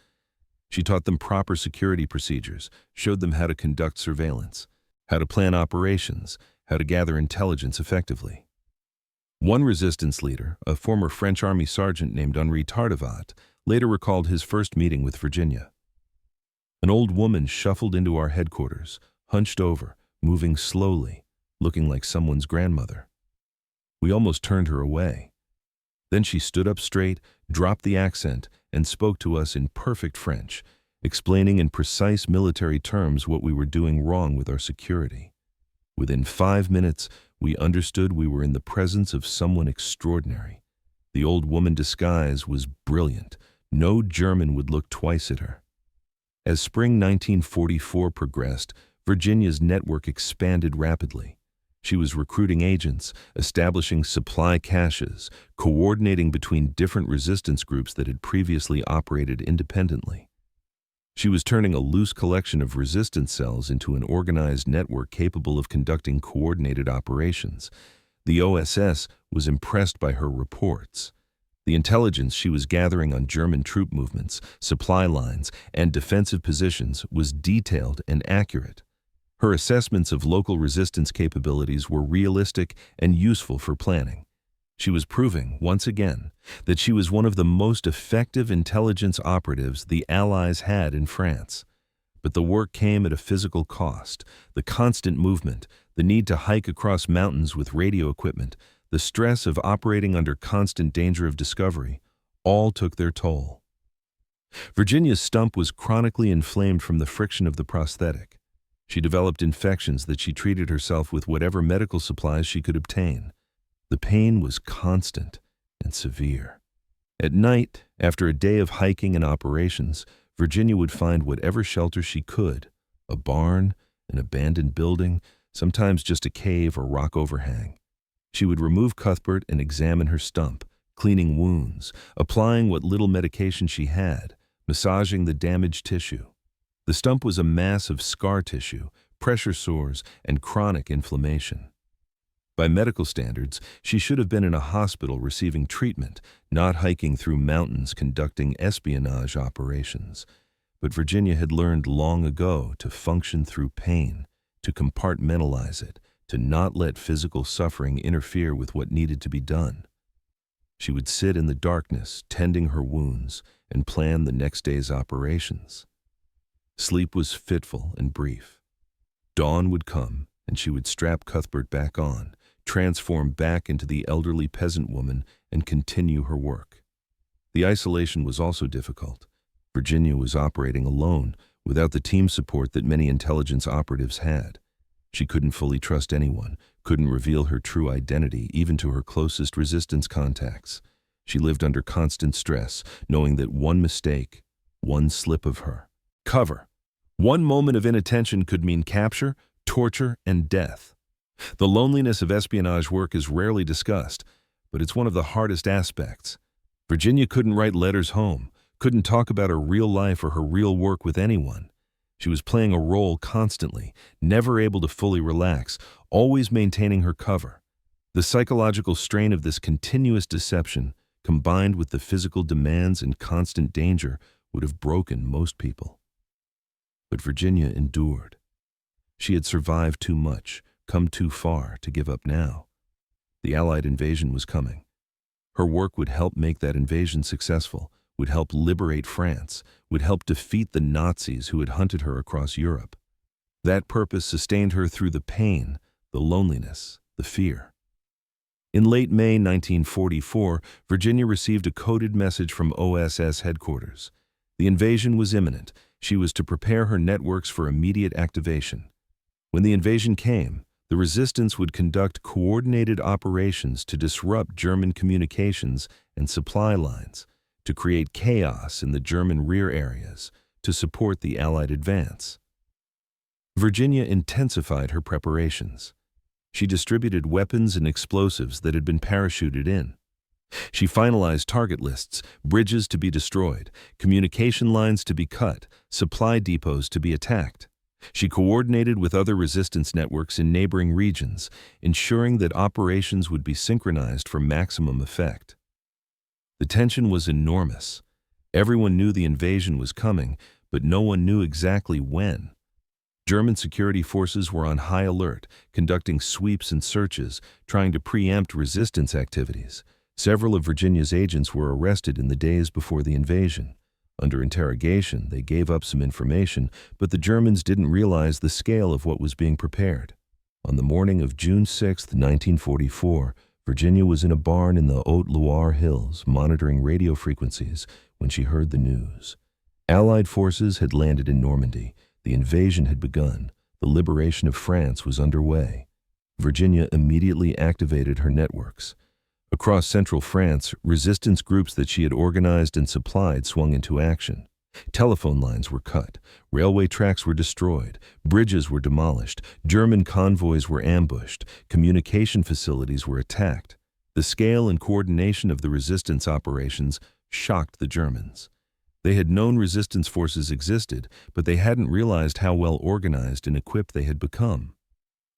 She taught them proper security procedures, showed them how to conduct surveillance, how to plan operations, how to gather intelligence effectively. One resistance leader, a former French Army sergeant named Henri Tardivat, later recalled his first meeting with Virginia. An old woman shuffled into our headquarters, hunched over, moving slowly, looking like someone's grandmother. We almost turned her away. Then she stood up straight, dropped the accent, and spoke to us in perfect French, explaining in precise military terms what we were doing wrong with our security. Within 5 minutes, we understood we were in the presence of someone extraordinary. The old woman's disguise was brilliant. No German would look twice at her. As spring 1944 progressed, Virginia's network expanded rapidly. She was recruiting agents, establishing supply caches, coordinating between different resistance groups that had previously operated independently. She was turning a loose collection of resistance cells into an organized network capable of conducting coordinated operations. The OSS was impressed by her reports. The intelligence she was gathering on German troop movements, supply lines, and defensive positions was detailed and accurate. Her assessments of local resistance capabilities were realistic and useful for planning. She was proving, once again, that she was one of the most effective intelligence operatives the Allies had in France. But the work came at a physical cost. The constant movement, the need to hike across mountains with radio equipment, the stress of operating under constant danger of discovery, all took their toll. Virginia's stump was chronically inflamed from the friction of the prosthetic. She developed infections that she treated herself with whatever medical supplies she could obtain. The pain was constant and severe. At night, after a day of hiking and operations, Virginia would find whatever shelter she could, a barn, an abandoned building, sometimes just a cave or rock overhang. She would remove Cuthbert and examine her stump, cleaning wounds, applying what little medication she had, massaging the damaged tissue. The stump was a mass of scar tissue, pressure sores, and chronic inflammation. By medical standards, she should have been in a hospital receiving treatment, not hiking through mountains conducting espionage operations. But Virginia had learned long ago to function through pain, to compartmentalize it, to not let physical suffering interfere with what needed to be done. She would sit in the darkness, tending her wounds, and plan the next day's operations. Sleep was fitful and brief. Dawn would come, and she would strap Cuthbert back on, transform back into the elderly peasant woman, and continue her work. The isolation was also difficult. Virginia was operating alone, without the team support that many intelligence operatives had. She couldn't fully trust anyone, couldn't reveal her true identity even to her closest resistance contacts. She lived under constant stress, knowing that one mistake, one slip of her. Cover. One moment of inattention could mean capture, torture, and death. The loneliness of espionage work is rarely discussed, but it's one of the hardest aspects. Virginia couldn't write letters home, couldn't talk about her real life or her real work with anyone. She was playing a role constantly, never able to fully relax, always maintaining her cover. The psychological strain of this continuous deception, combined with the physical demands and constant danger, would have broken most people. But Virginia endured. She had survived too much, come too far to give up now. The Allied invasion was coming. Her work would help make that invasion successful, would help liberate France, would help defeat the Nazis who had hunted her across Europe. That purpose sustained her through the pain, the loneliness, the fear. In late May 1944, Virginia received a coded message from OSS headquarters. The invasion was imminent. She was to prepare her networks for immediate activation. When the invasion came, the resistance would conduct coordinated operations to disrupt German communications and supply lines, to create chaos in the German rear areas, to support the Allied advance. Virginia intensified her preparations. She distributed weapons and explosives that had been parachuted in. She finalized target lists, bridges to be destroyed, communication lines to be cut, supply depots to be attacked. She coordinated with other resistance networks in neighboring regions, ensuring that operations would be synchronized for maximum effect. The tension was enormous. Everyone knew the invasion was coming, but no one knew exactly when. German security forces were on high alert, conducting sweeps and searches, trying to preempt resistance activities. Several of Virginia's agents were arrested in the days before the invasion. Under interrogation, they gave up some information, but the Germans didn't realize the scale of what was being prepared. On the morning of June 6, 1944, Virginia was in a barn in the Haute-Loire Hills, monitoring radio frequencies, when she heard the news. Allied forces had landed in Normandy. The invasion had begun. The liberation of France was underway. Virginia immediately activated her networks. Across central France, resistance groups that she had organized and supplied swung into action. Telephone lines were cut, railway tracks were destroyed, bridges were demolished, German convoys were ambushed, communication facilities were attacked. The scale and coordination of the resistance operations shocked the Germans. They had known resistance forces existed, but they hadn't realized how well organized and equipped they had become.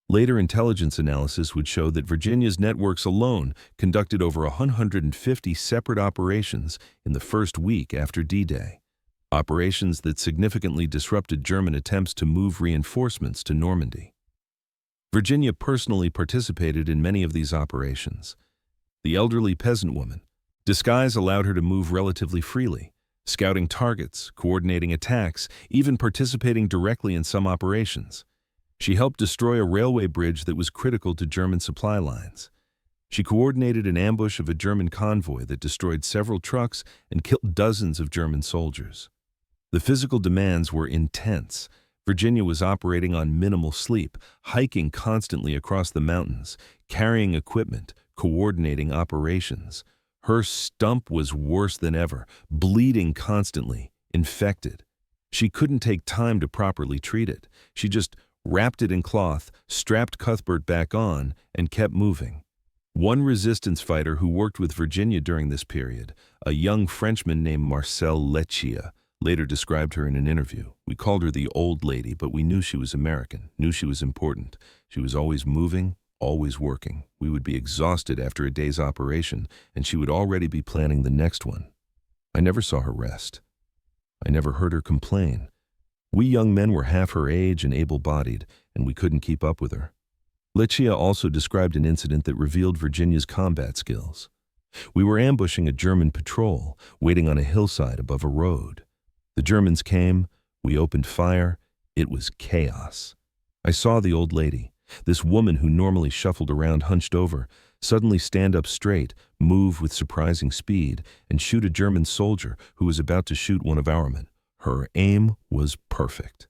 Later intelligence analysis would show that Virginia's networks alone conducted over 150 separate operations in the first week after D-Day. Operations that significantly disrupted German attempts to move reinforcements to Normandy. Virginia personally participated in many of these operations. The elderly peasant woman. Disguise allowed her to move relatively freely, scouting targets, coordinating attacks, even participating directly in some operations. She helped destroy a railway bridge that was critical to German supply lines. She coordinated an ambush of a German convoy that destroyed several trucks and killed dozens of German soldiers. The physical demands were intense. Virginia was operating on minimal sleep, hiking constantly across the mountains, carrying equipment, coordinating operations. Her stump was worse than ever, bleeding constantly, infected. She couldn't take time to properly treat it. She just wrapped it in cloth, strapped Cuthbert back on, and kept moving. One resistance fighter who worked with Virginia during this period, a young Frenchman named Marcel Leccia, later described her in an interview. We called her the old lady, but we knew she was American, knew she was important. She was always moving, always working. We would be exhausted after a day's operation, and she would already be planning the next one. I never saw her rest. I never heard her complain. We young men were half her age and able-bodied, and we couldn't keep up with her. Leccia also described an incident that revealed Virginia's combat skills. We were ambushing a German patrol, waiting on a hillside above a road. The Germans came, We opened fire. It was chaos. I saw the old lady, this woman who normally shuffled around hunched over, suddenly stand up straight, move with surprising speed, and shoot a German soldier who was about to shoot one of our men. Her aim was perfect.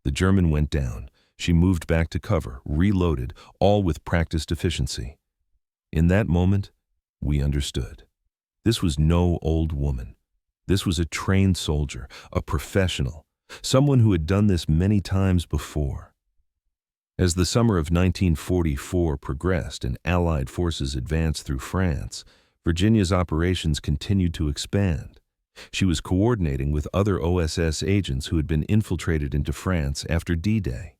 The German went down. She moved back to cover, reloaded, all with practiced efficiency. In that moment, we understood. This was no old woman. This was a trained soldier, a professional, someone who had done this many times before. As the summer of 1944 progressed and Allied forces advanced through France, Virginia's operations continued to expand. She was coordinating with other OSS agents who had been infiltrated into France after D-Day.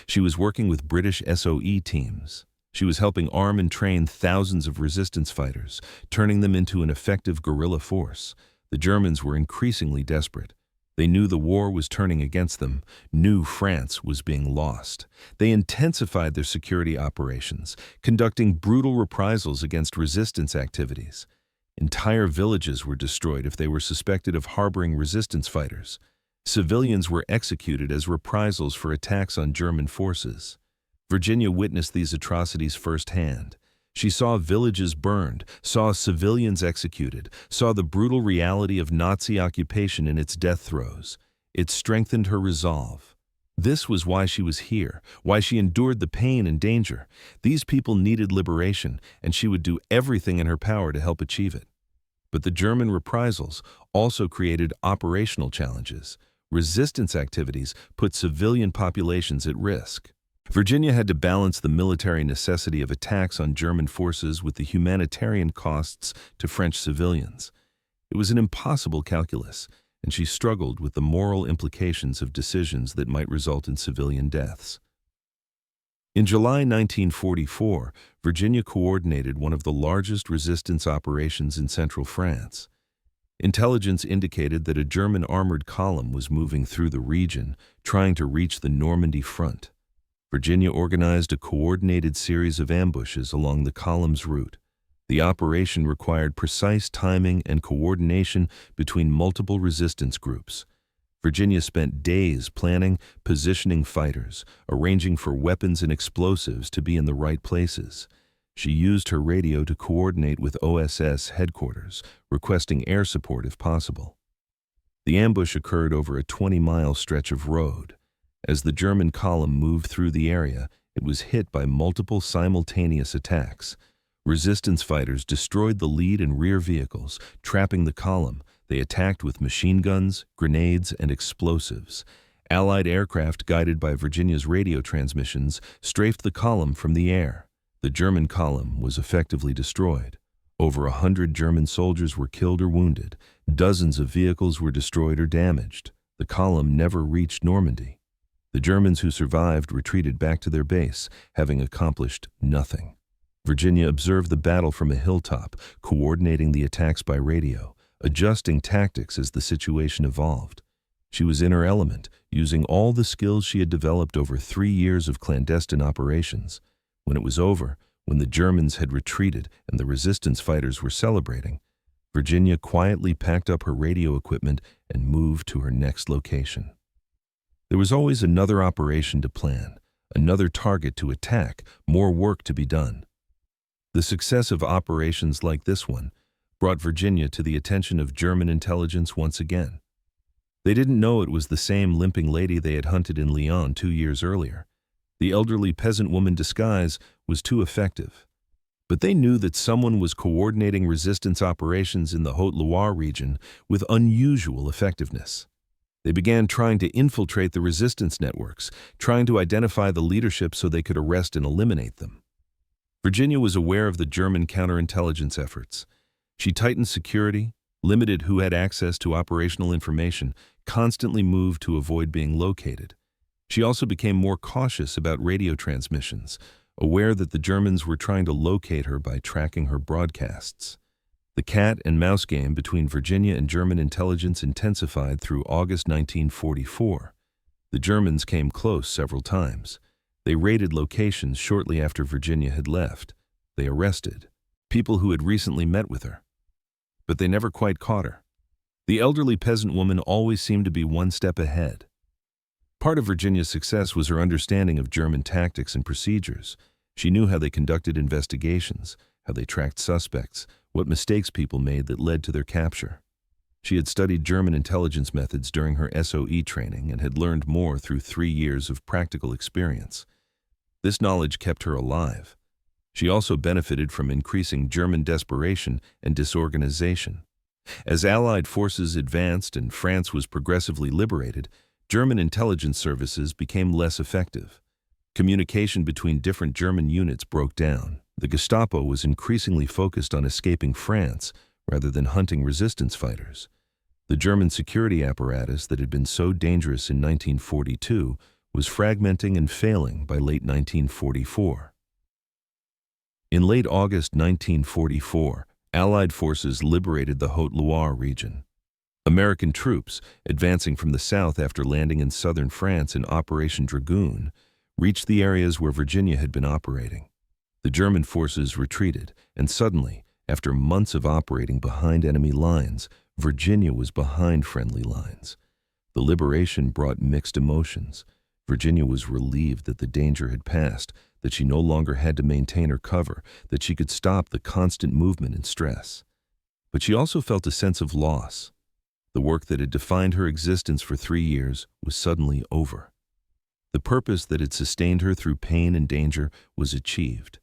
She was working with British SOE teams. She was helping arm and train thousands of resistance fighters, turning them into an effective guerrilla force. The Germans were increasingly desperate. They knew the war was turning against them, knew France was being lost. They intensified their security operations, conducting brutal reprisals against resistance activities. Entire villages were destroyed if they were suspected of harboring resistance fighters. Civilians were executed as reprisals for attacks on German forces. Virginia witnessed these atrocities firsthand. She saw villages burned, saw civilians executed, saw the brutal reality of Nazi occupation in its death throes. It strengthened her resolve. This was why she was here, why she endured the pain and danger. These people needed liberation, and she would do everything in her power to help achieve it. But the German reprisals also created operational challenges. Resistance activities put civilian populations at risk. Virginia had to balance the military necessity of attacks on German forces with the humanitarian costs to French civilians. It was an impossible calculus, and she struggled with the moral implications of decisions that might result in civilian deaths. In July 1944, Virginia coordinated one of the largest resistance operations in central France. Intelligence indicated that a German armored column was moving through the region, trying to reach the Normandy front. Virginia organized a coordinated series of ambushes along the column's route. The operation required precise timing and coordination between multiple resistance groups. Virginia spent days planning, positioning fighters, arranging for weapons and explosives to be in the right places. She used her radio to coordinate with OSS headquarters, requesting air support if possible. The ambush occurred over a 20-mile stretch of road. As the German column moved through the area, it was hit by multiple simultaneous attacks. Resistance fighters destroyed the lead and rear vehicles, trapping the column. They attacked with machine guns, grenades, and explosives. Allied aircraft, guided by Virginia's radio transmissions, strafed the column from the air. The German column was effectively destroyed. Over 100 German soldiers were killed or wounded. Dozens of vehicles were destroyed or damaged. The column never reached Normandy. The Germans who survived retreated back to their base, having accomplished nothing. Virginia observed the battle from a hilltop, coordinating the attacks by radio, adjusting tactics as the situation evolved. She was in her element, using all the skills she had developed over 3 years of clandestine operations. When it was over, when the Germans had retreated and the resistance fighters were celebrating, Virginia quietly packed up her radio equipment and moved to her next location. There was always another operation to plan, another target to attack, more work to be done. The success of operations like this one brought Virginia to the attention of German intelligence once again. They didn't know it was the same Limping Lady they had hunted in Lyon 2 years earlier. The elderly peasant woman disguise was too effective. But they knew that someone was coordinating resistance operations in the Haute-Loire region with unusual effectiveness. They began trying to infiltrate the resistance networks, trying to identify the leadership so they could arrest and eliminate them. Virginia was aware of the German counterintelligence efforts. She tightened security, limited who had access to operational information, constantly moved to avoid being located. She also became more cautious about radio transmissions, aware that the Germans were trying to locate her by tracking her broadcasts. The cat and mouse game between Virginia and German intelligence intensified through August 1944. The Germans came close several times. They raided locations shortly after Virginia had left. They arrested people who had recently met with her. But they never quite caught her. The elderly peasant woman always seemed to be one step ahead. Part of Virginia's success was her understanding of German tactics and procedures. She knew how they conducted investigations, how they tracked suspects, what mistakes people made that led to their capture. She had studied German intelligence methods during her SOE training and had learned more through 3 years of practical experience. This knowledge kept her alive. She also benefited from increasing German desperation and disorganization. As Allied forces advanced and France was progressively liberated, German intelligence services became less effective. Communication between different German units broke down. The Gestapo was increasingly focused on escaping France rather than hunting resistance fighters. The German security apparatus that had been so dangerous in 1942 was fragmenting and failing by late 1944. In late August 1944, Allied forces liberated the Haute-Loire region. American troops, advancing from the south after landing in southern France in Operation Dragoon, reached the areas where Virginia had been operating. The German forces retreated, and suddenly, after months of operating behind enemy lines, Virginia was behind friendly lines. The liberation brought mixed emotions. Virginia was relieved that the danger had passed, that she no longer had to maintain her cover, that she could stop the constant movement and stress. But she also felt a sense of loss. The work that had defined her existence for 3 years was suddenly over. The purpose that had sustained her through pain and danger was achieved.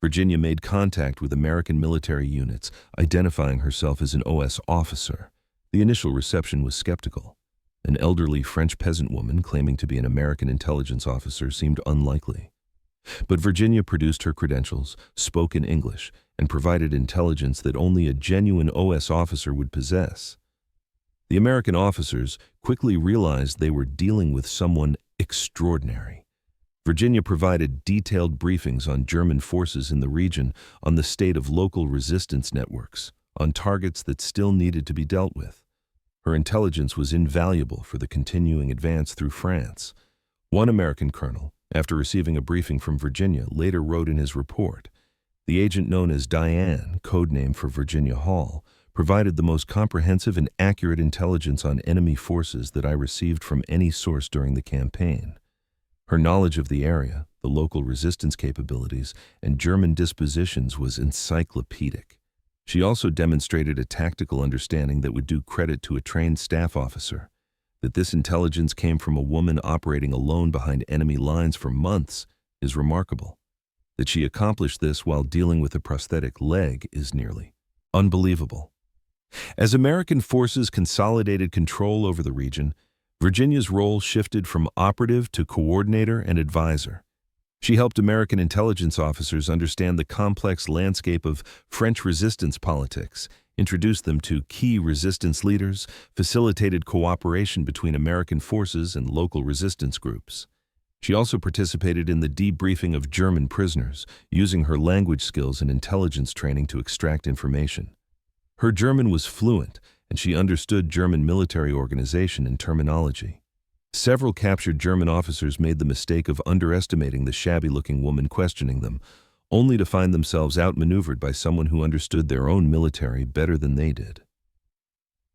Virginia made contact with American military units, identifying herself as an OS officer. The initial reception was skeptical. An elderly French peasant woman claiming to be an American intelligence officer seemed unlikely. But Virginia produced her credentials, spoke in English, and provided intelligence that only a genuine OS officer would possess. The American officers quickly realized they were dealing with someone extraordinary. Virginia provided detailed briefings on German forces in the region, on the state of local resistance networks, on targets that still needed to be dealt with. Her intelligence was invaluable for the continuing advance through France. One American colonel, after receiving a briefing from Virginia, later wrote in his report, "The agent known as Diane, code name for Virginia Hall, provided the most comprehensive and accurate intelligence on enemy forces that I received from any source during the campaign. Her knowledge of the area, the local resistance capabilities, and German dispositions was encyclopedic. She also demonstrated a tactical understanding that would do credit to a trained staff officer. That this intelligence came from a woman operating alone behind enemy lines for months is remarkable. That she accomplished this while dealing with a prosthetic leg is nearly unbelievable." As American forces consolidated control over the region, Virginia's role shifted from operative to coordinator and advisor. She helped American intelligence officers understand the complex landscape of French resistance politics, introduced them to key resistance leaders, facilitated cooperation between American forces and local resistance groups. She also participated in the debriefing of German prisoners, using her language skills and intelligence training to extract information. Her German was fluent, and she understood German military organization and terminology. Several captured German officers made the mistake of underestimating the shabby-looking woman questioning them, only to find themselves outmaneuvered by someone who understood their own military better than they did.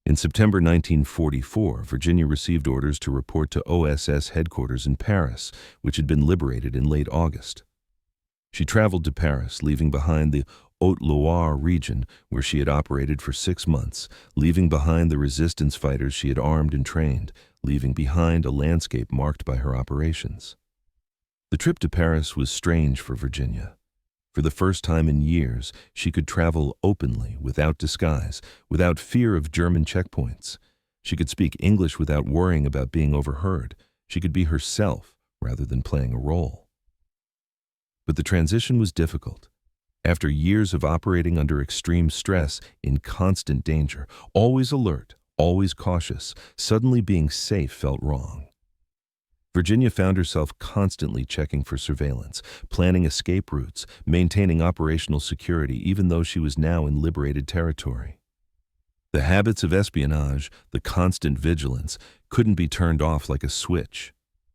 In September 1944, Virginia received orders to report to OSS headquarters in Paris, which had been liberated in late August. She traveled to Paris, leaving behind the Haute-Loire region, where she had operated for 6 months, leaving behind the resistance fighters she had armed and trained, leaving behind a landscape marked by her operations. The trip to Paris was strange for Virginia. For the first time in years, she could travel openly, without disguise, without fear of German checkpoints. She could speak English without worrying about being overheard. She could be herself rather than playing a role. But the transition was difficult. After years of operating under extreme stress, in constant danger, always alert, always cautious, suddenly being safe felt wrong. Virginia found herself constantly checking for surveillance, planning escape routes, maintaining operational security even though she was now in liberated territory. The habits of espionage, the constant vigilance, couldn't be turned off like a switch.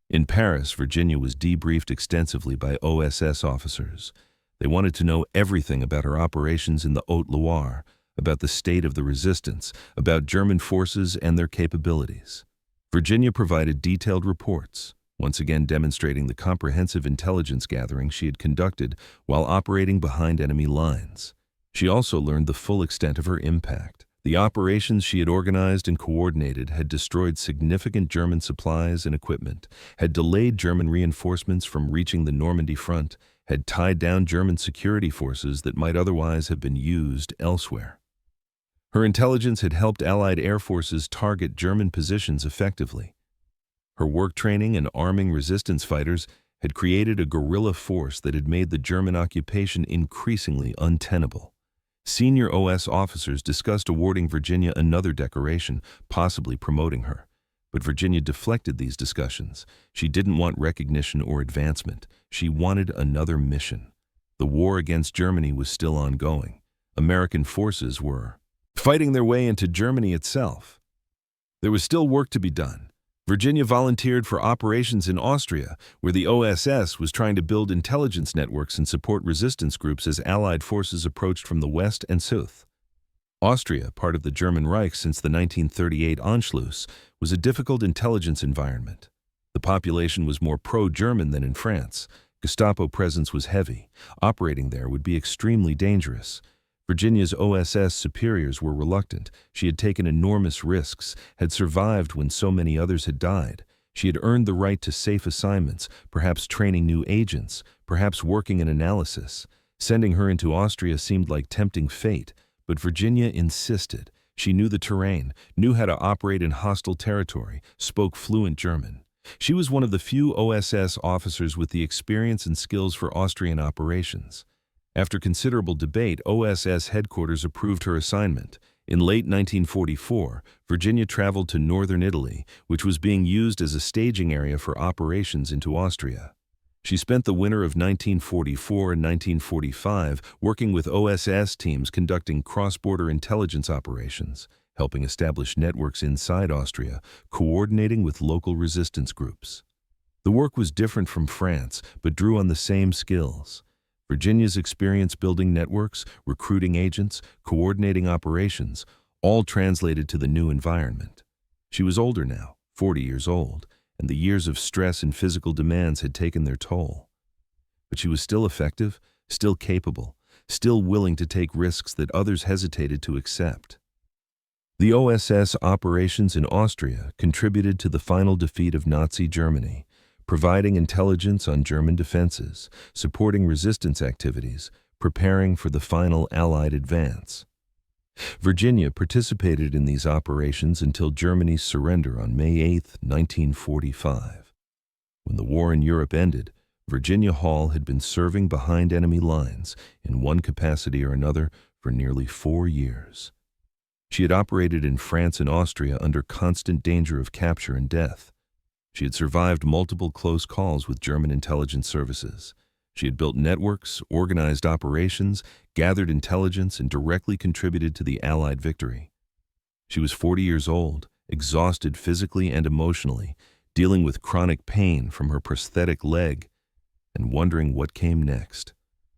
In Paris, Virginia was debriefed extensively by OSS officers. They wanted to know everything about her operations in the Haute-Loire, about the state of the resistance, about German forces and their capabilities. Virginia provided detailed reports, once again demonstrating the comprehensive intelligence gathering she had conducted while operating behind enemy lines. She also learned the full extent of her impact. The operations she had organized and coordinated had destroyed significant German supplies and equipment, had delayed German reinforcements from reaching the Normandy front, had tied down German security forces that might otherwise have been used elsewhere. Her intelligence had helped Allied air forces target German positions effectively. Her work training and arming resistance fighters had created a guerrilla force that had made the German occupation increasingly untenable. Senior OS officers discussed awarding Virginia another decoration, possibly promoting her. But Virginia deflected these discussions. She didn't want recognition or advancement. She wanted another mission. The war against Germany was still ongoing. American forces were fighting their way into Germany itself. There was still work to be done. Virginia volunteered for operations in Austria, where the OSS was trying to build intelligence networks and support resistance groups as Allied forces approached from the west and south. Austria, part of the German Reich since the 1938 Anschluss, was a difficult intelligence environment. The population was more pro-German than in France. Gestapo presence was heavy. Operating there would be extremely dangerous. Virginia's OSS superiors were reluctant. She had taken enormous risks, had survived when so many others had died. She had earned the right to safe assignments, perhaps training new agents, perhaps working in analysis. Sending her into Austria seemed like tempting fate, but Virginia insisted. She knew the terrain, knew how to operate in hostile territory, spoke fluent German. She was one of the few OSS officers with the experience and skills for Austrian operations. After considerable debate, OSS headquarters approved her assignment. In late 1944, Virginia traveled to northern Italy, which was being used as a staging area for operations into Austria. She spent the winter of 1944 and 1945 working with OSS teams conducting cross-border intelligence operations, helping establish networks inside Austria, coordinating with local resistance groups. The work was different from France, but drew on the same skills. Virginia's experience building networks, recruiting agents, coordinating operations, all translated to the new environment. She was older now, 40 years old, and the years of stress and physical demands had taken their toll. But she was still effective, still capable, still willing to take risks that others hesitated to accept. The OSS operations in Austria contributed to the final defeat of Nazi Germany, providing intelligence on German defenses, supporting resistance activities, preparing for the final Allied advance. Virginia participated in these operations until Germany's surrender on May 8, 1945. When the war in Europe ended, Virginia Hall had been serving behind enemy lines in one capacity or another for nearly 4 years. She had operated in France and Austria under constant danger of capture and death. She had survived multiple close calls with German intelligence services. She had built networks, organized operations, gathered intelligence, and directly contributed to the Allied victory. She was 40 years old, exhausted physically and emotionally, dealing with chronic pain from her prosthetic leg, and wondering what came next.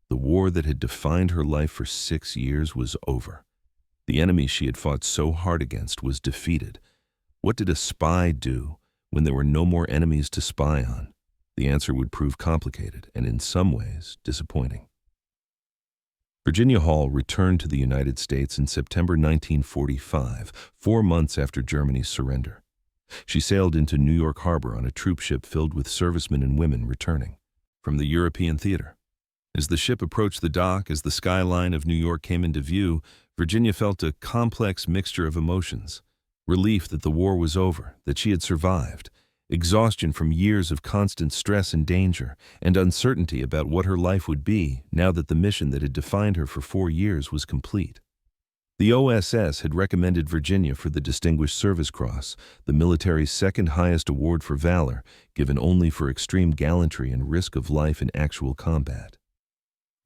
The war that had defined her life for 6 years was over. The enemy she had fought so hard against was defeated. What did a spy do when there were no more enemies to spy on? The answer would prove complicated and in some ways disappointing. Virginia Hall returned to the United States in September 1945, 4 months after Germany's surrender. She sailed into New York Harbor on a troop ship filled with servicemen and women returning from the European theater. As the ship approached the dock, as the skyline of New York came into view, Virginia felt a complex mixture of emotions. Relief that the war was over, that she had survived, exhaustion from years of constant stress and danger, and uncertainty about what her life would be now that the mission that had defined her for 4 years was complete. The OSS had recommended Virginia for the Distinguished Service Cross, the military's second highest award for valor, given only for extreme gallantry and risk of life in actual combat.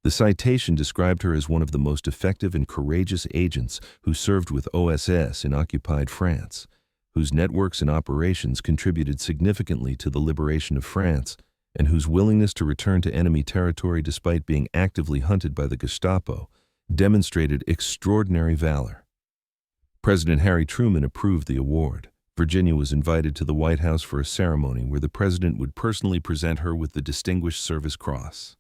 The citation described her as one of the most effective and courageous agents who served with OSS in occupied France, whose networks and operations contributed significantly to the liberation of France, and whose willingness to return to enemy territory despite being actively hunted by the Gestapo demonstrated extraordinary valor. President Harry Truman approved the award. Virginia was invited to the White House for a ceremony where the president would personally present her with the Distinguished Service Cross.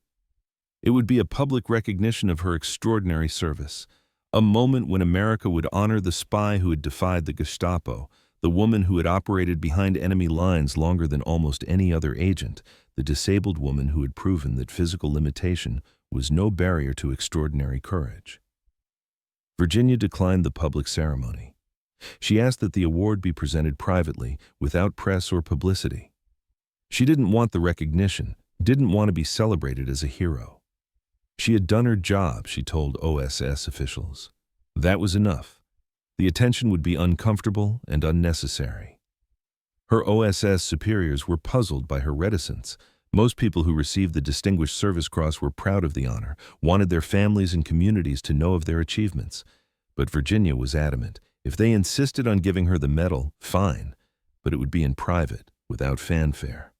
It would be a public recognition of her extraordinary service, a moment when America would honor the spy who had defied the Gestapo, the woman who had operated behind enemy lines longer than almost any other agent, the disabled woman who had proven that physical limitation was no barrier to extraordinary courage. Virginia declined the public ceremony. She asked that the award be presented privately, without press or publicity. She didn't want the recognition, didn't want to be celebrated as a hero. She had done her job, she told OSS officials. That was enough. The attention would be uncomfortable and unnecessary. Her OSS superiors were puzzled by her reticence. Most people who received the Distinguished Service Cross were proud of the honor, wanted their families and communities to know of their achievements. But Virginia was adamant. If they insisted on giving her the medal, fine, but it would be in private, without fanfare.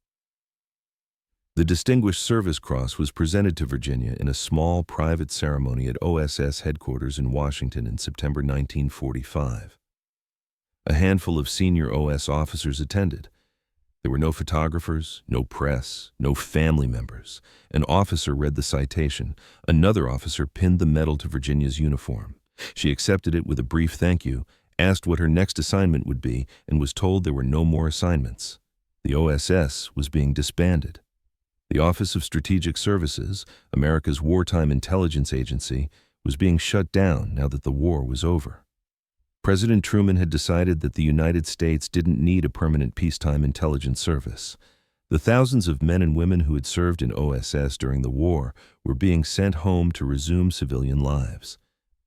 The Distinguished Service Cross was presented to Virginia in a small private ceremony at OSS headquarters in Washington in September 1945. A handful of senior OS officers attended. There were no photographers, no press, no family members. An officer read the citation. Another officer pinned the medal to Virginia's uniform. She accepted it with a brief thank you, asked what her next assignment would be, and was told there were no more assignments. The OSS was being disbanded. The Office of Strategic Services, America's wartime intelligence agency, was being shut down now that the war was over. President Truman had decided that the United States didn't need a permanent peacetime intelligence service. The thousands of men and women who had served in OSS during the war were being sent home to resume civilian lives.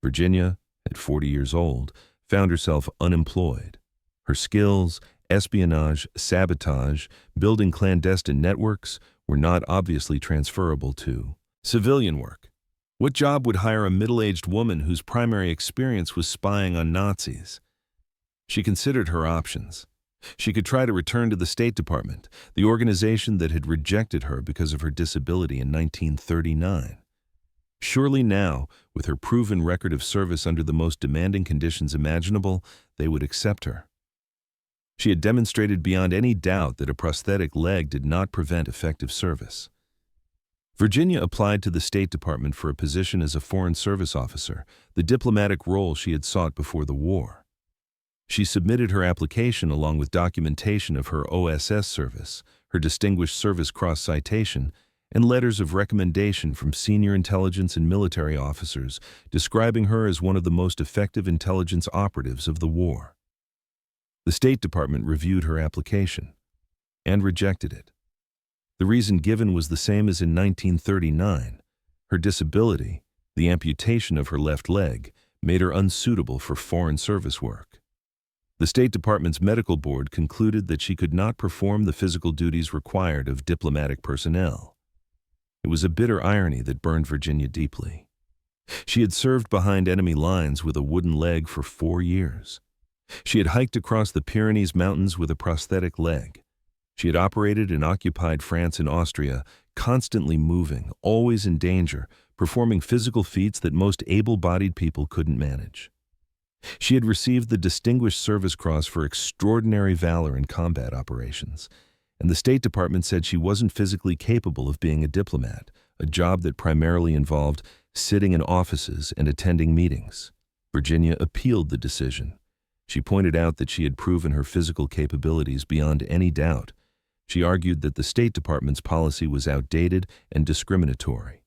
Virginia, at 40 years old, found herself unemployed. Her skills, espionage, sabotage, building clandestine networks, were not obviously transferable to civilian work. What job would hire a middle-aged woman whose primary experience was spying on Nazis? She considered her options. She could try to return to the State Department, the organization that had rejected her because of her disability in 1939. Surely now, with her proven record of service under the most demanding conditions imaginable, they would accept her. She had demonstrated beyond any doubt that a prosthetic leg did not prevent effective service. Virginia applied to the State Department for a position as a Foreign Service officer, the diplomatic role she had sought before the war. She submitted her application along with documentation of her OSS service, her Distinguished Service Cross citation, and letters of recommendation from senior intelligence and military officers describing her as one of the most effective intelligence operatives of the war. The State Department reviewed her application and rejected it. The reason given was the same as in 1939. Her disability, the amputation of her left leg, made her unsuitable for foreign service work. The State Department's medical board concluded that she could not perform the physical duties required of diplomatic personnel. It was a bitter irony that burned Virginia deeply. She had served behind enemy lines with a wooden leg for 4 years. She had hiked across the Pyrenees Mountains with a prosthetic leg. She had operated in occupied France and Austria, constantly moving, always in danger, performing physical feats that most able-bodied people couldn't manage. She had received the Distinguished Service Cross for extraordinary valor in combat operations, and the State Department said she wasn't physically capable of being a diplomat, a job that primarily involved sitting in offices and attending meetings. Virginia appealed the decision. She pointed out that she had proven her physical capabilities beyond any doubt. She argued that the State Department's policy was outdated and discriminatory.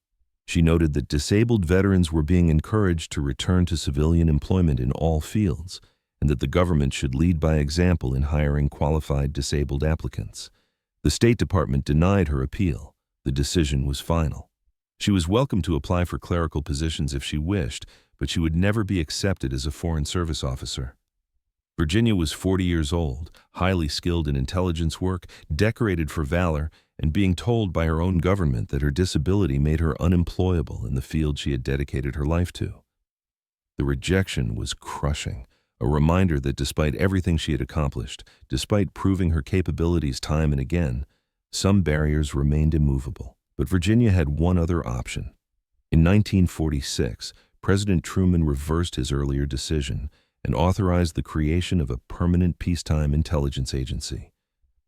She noted that disabled veterans were being encouraged to return to civilian employment in all fields, and that the government should lead by example in hiring qualified disabled applicants. The State Department denied her appeal. The decision was final. She was welcome to apply for clerical positions if she wished, but she would never be accepted as a Foreign Service officer. Virginia was 40 years old, highly skilled in intelligence work, decorated for valor, and being told by her own government that her disability made her unemployable in the field she had dedicated her life to. The rejection was crushing, a reminder that despite everything she had accomplished, despite proving her capabilities time and again, some barriers remained immovable. But Virginia had one other option. In 1946, President Truman reversed his earlier decision, and authorized the creation of a permanent peacetime intelligence agency.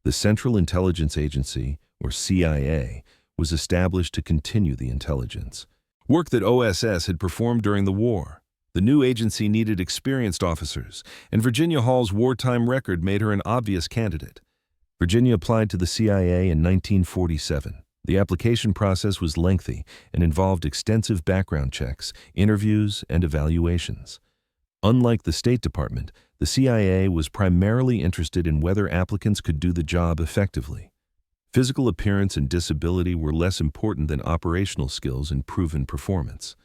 The Central Intelligence Agency, or CIA, was established to continue the intelligence work that OSS had performed during the war. The new agency needed experienced officers, and Virginia Hall's wartime record made her an obvious candidate. Virginia applied to the CIA in 1947. The application process was lengthy and involved extensive background checks, interviews, and evaluations. Unlike the State Department, the CIA was primarily interested in whether applicants could do the job effectively. Physical appearance and disability were less important than operational skills and proven performance.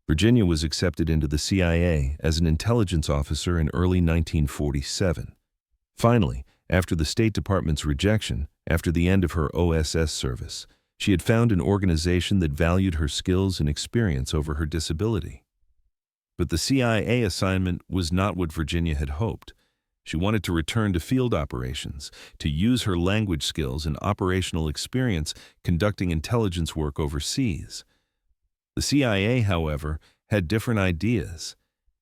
Virginia was accepted into the CIA as an intelligence officer in early 1947. Finally, after the State Department's rejection, after the end of her OSS service, she had found an organization that valued her skills and experience over her disability. But the CIA assignment was not what Virginia had hoped. She wanted to return to field operations, to use her language skills and operational experience conducting intelligence work overseas. The CIA, however, had different ideas.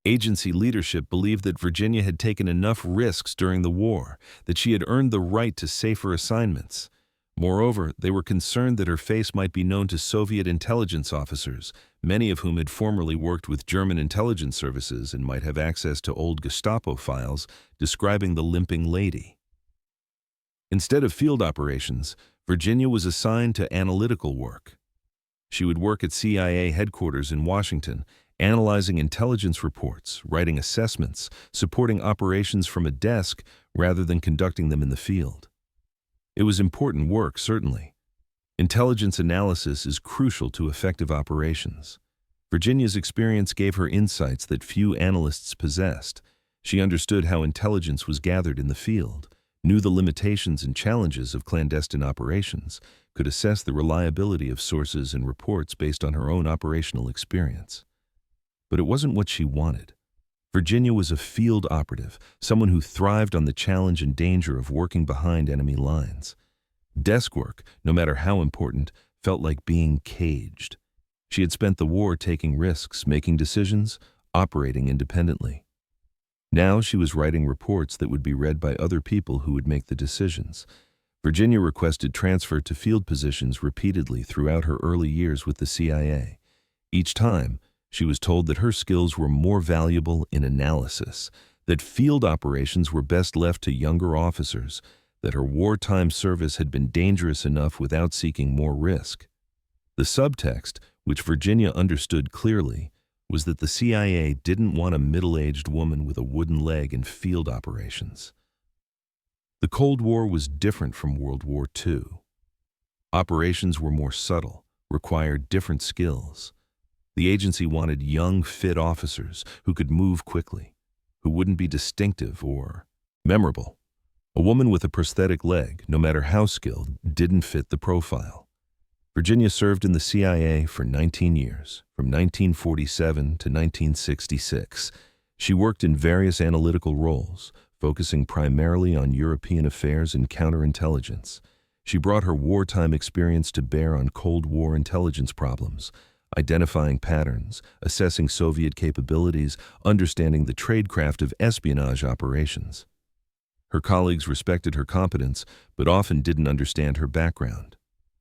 Agency leadership believed that Virginia had taken enough risks during the war, that she had earned the right to safer assignments. Moreover, they were concerned that her face might be known to Soviet intelligence officers, many of whom had formerly worked with German intelligence services and might have access to old Gestapo files describing the Limping Lady. Instead of field operations, Virginia was assigned to analytical work. She would work at CIA headquarters in Washington, analyzing intelligence reports, writing assessments, supporting operations from a desk rather than conducting them in the field. It was important work, certainly. Intelligence analysis is crucial to effective operations. Virginia's experience gave her insights that few analysts possessed. She understood how intelligence was gathered in the field, knew the limitations and challenges of clandestine operations, could assess the reliability of sources and reports based on her own operational experience. But it wasn't what she wanted. Virginia was a field operative, someone who thrived on the challenge and danger of working behind enemy lines. Desk work, no matter how important, felt like being caged. She had spent the war taking risks, making decisions, operating independently. Now she was writing reports that would be read by other people who would make the decisions. Virginia requested transfer to field positions repeatedly throughout her early years with the CIA. Each time, she was told that her skills were more valuable in analysis, that field operations were best left to younger officers, that her wartime service had been dangerous enough without seeking more risk. The subtext, which Virginia understood clearly, was that the CIA didn't want a middle-aged woman with a wooden leg in field operations. The Cold War was different from World War II. Operations were more subtle, required different skills. The agency wanted young, fit officers who could move quickly, who wouldn't be distinctive or memorable. A woman with a prosthetic leg, no matter how skilled, didn't fit the profile. Virginia served in the CIA for 19 years, from 1947 to 1966. She worked in various analytical roles, focusing primarily on European affairs and counterintelligence. She brought her wartime experience to bear on Cold War intelligence problems, identifying patterns, assessing Soviet capabilities, understanding the tradecraft of espionage operations. Her colleagues respected her competence, but often didn't understand her background.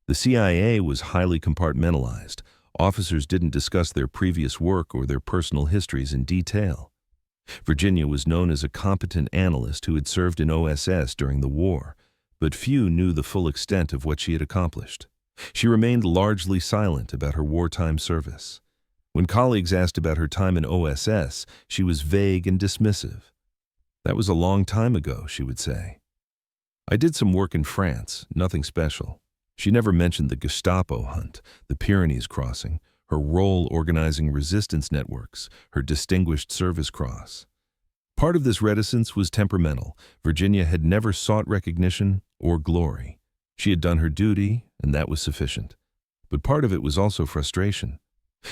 The CIA was highly compartmentalized. Officers didn't discuss their previous work or their personal histories in detail. Virginia was known as a competent analyst who had served in OSS during the war, but few knew the full extent of what she had accomplished. She remained largely silent about her wartime service. When colleagues asked about her time in OSS, she was vague and dismissive. "That was a long time ago," she would say. "I did some work in France, nothing special." She never mentioned the Gestapo hunt, the Pyrenees crossing, her role organizing resistance networks, her Distinguished Service Cross. Part of this reticence was temperamental. Virginia had never sought recognition or glory. She had done her duty, and that was sufficient. But part of it was also frustration.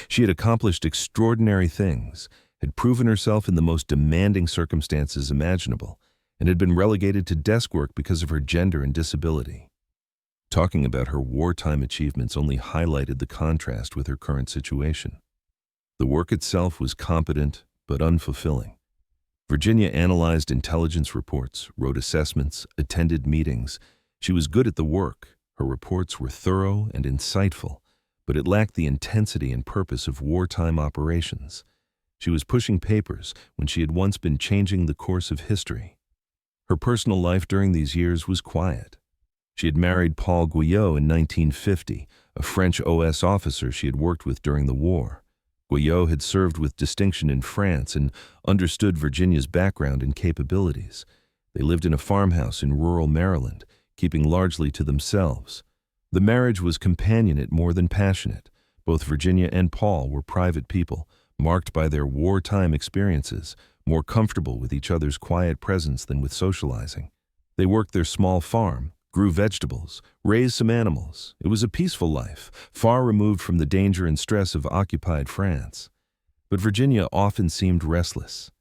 She had accomplished extraordinary things, had proven herself in the most demanding circumstances imaginable, and had been relegated to desk work because of her gender and disability. Talking about her wartime achievements only highlighted the contrast with her current situation. The work itself was competent but unfulfilling. Virginia analyzed intelligence reports, wrote assessments, attended meetings. She was good at the work. Her reports were thorough and insightful, but it lacked the intensity and purpose of wartime operations. She was pushing papers when she had once been changing the course of history. Her personal life during these years was quiet. She had married Paul Guyot in 1950, a French OS officer she had worked with during the war. Guyot had served with distinction in France and understood Virginia's background and capabilities. They lived in a farmhouse in rural Maryland, keeping largely to themselves. The marriage was companionate more than passionate. Both Virginia and Paul were private people, marked by their wartime experiences, more comfortable with each other's quiet presence than with socializing. They worked their small farm, grew vegetables, raised some animals. It was a peaceful life, far removed from the danger and stress of occupied France. But Virginia often seemed restless.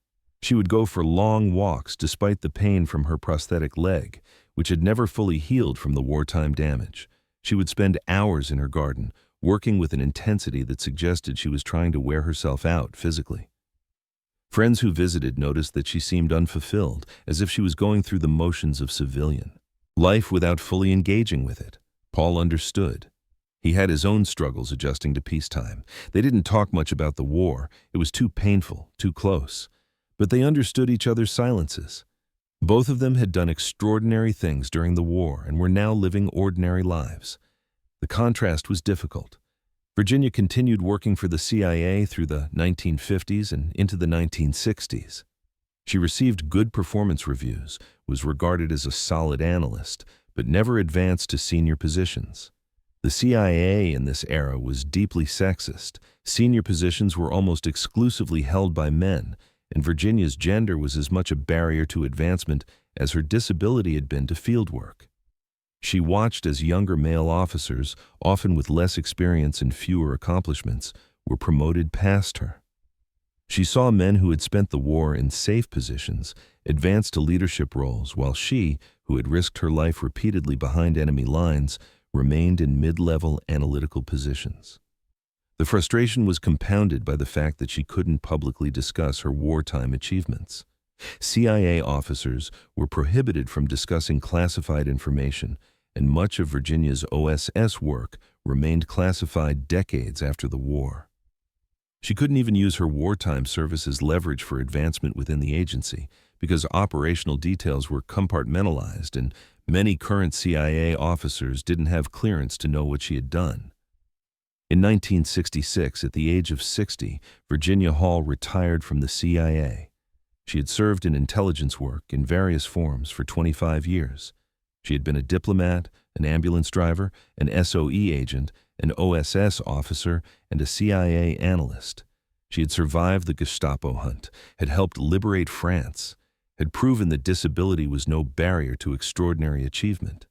She would go for long walks despite the pain from her prosthetic leg, which had never fully healed from the wartime damage. She would spend hours in her garden, working with an intensity that suggested she was trying to wear herself out physically. Friends who visited noticed that she seemed unfulfilled, as if she was going through the motions of civilian life without fully engaging with it. Paul understood. He had his own struggles adjusting to peacetime. They didn't talk much about the war. It was too painful, too close. But they understood each other's silences. Both of them had done extraordinary things during the war and were now living ordinary lives. The contrast was difficult. Virginia continued working for the CIA through the 1950s and into the 1960s. She received good performance reviews, was regarded as a solid analyst, but never advanced to senior positions. The CIA in this era was deeply sexist. Senior positions were almost exclusively held by men, and Virginia's gender was as much a barrier to advancement as her disability had been to fieldwork. She watched as younger male officers, often with less experience and fewer accomplishments, were promoted past her. She saw men who had spent the war in safe positions advance to leadership roles, while she, who had risked her life repeatedly behind enemy lines, remained in mid-level analytical positions. The frustration was compounded by the fact that she couldn't publicly discuss her wartime achievements. CIA officers were prohibited from discussing classified information, and much of Virginia's OSS work remained classified decades after the war. She couldn't even use her wartime service as leverage for advancement within the agency because operational details were compartmentalized and many current CIA officers didn't have clearance to know what she had done. In 1966, at the age of 60, Virginia Hall retired from the CIA. She had served in intelligence work in various forms for 25 years. She had been a diplomat, an ambulance driver, an SOE agent, an OSS officer, and a CIA analyst. She had survived the Gestapo hunt, had helped liberate France, had proven that disability was no barrier to extraordinary achievement,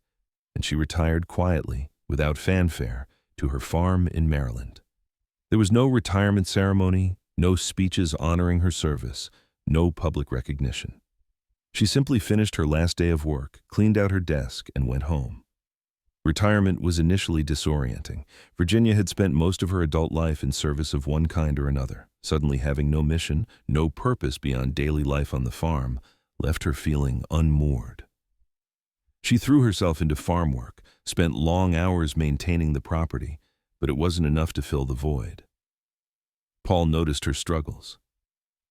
and she retired quietly, without fanfare, to her farm in Maryland. There was no retirement ceremony, no speeches honoring her service, no public recognition. She simply finished her last day of work, cleaned out her desk, and went home. Retirement was initially disorienting. Virginia had spent most of her adult life in service of one kind or another. Suddenly having no mission, no purpose beyond daily life on the farm, left her feeling unmoored. She threw herself into farm work, spent long hours maintaining the property, but it wasn't enough to fill the void. Paul noticed her struggles.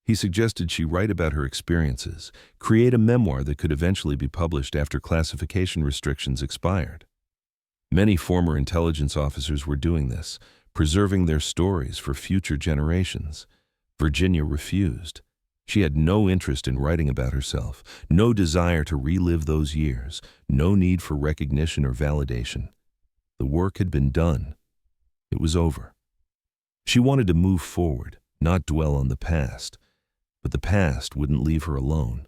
He suggested she write about her experiences, create a memoir that could eventually be published after classification restrictions expired. Many former intelligence officers were doing this, preserving their stories for future generations. Virginia refused. She had no interest in writing about herself, no desire to relive those years, no need for recognition or validation. The work had been done. It was over. She wanted to move forward, not dwell on the past. But the past wouldn't leave her alone.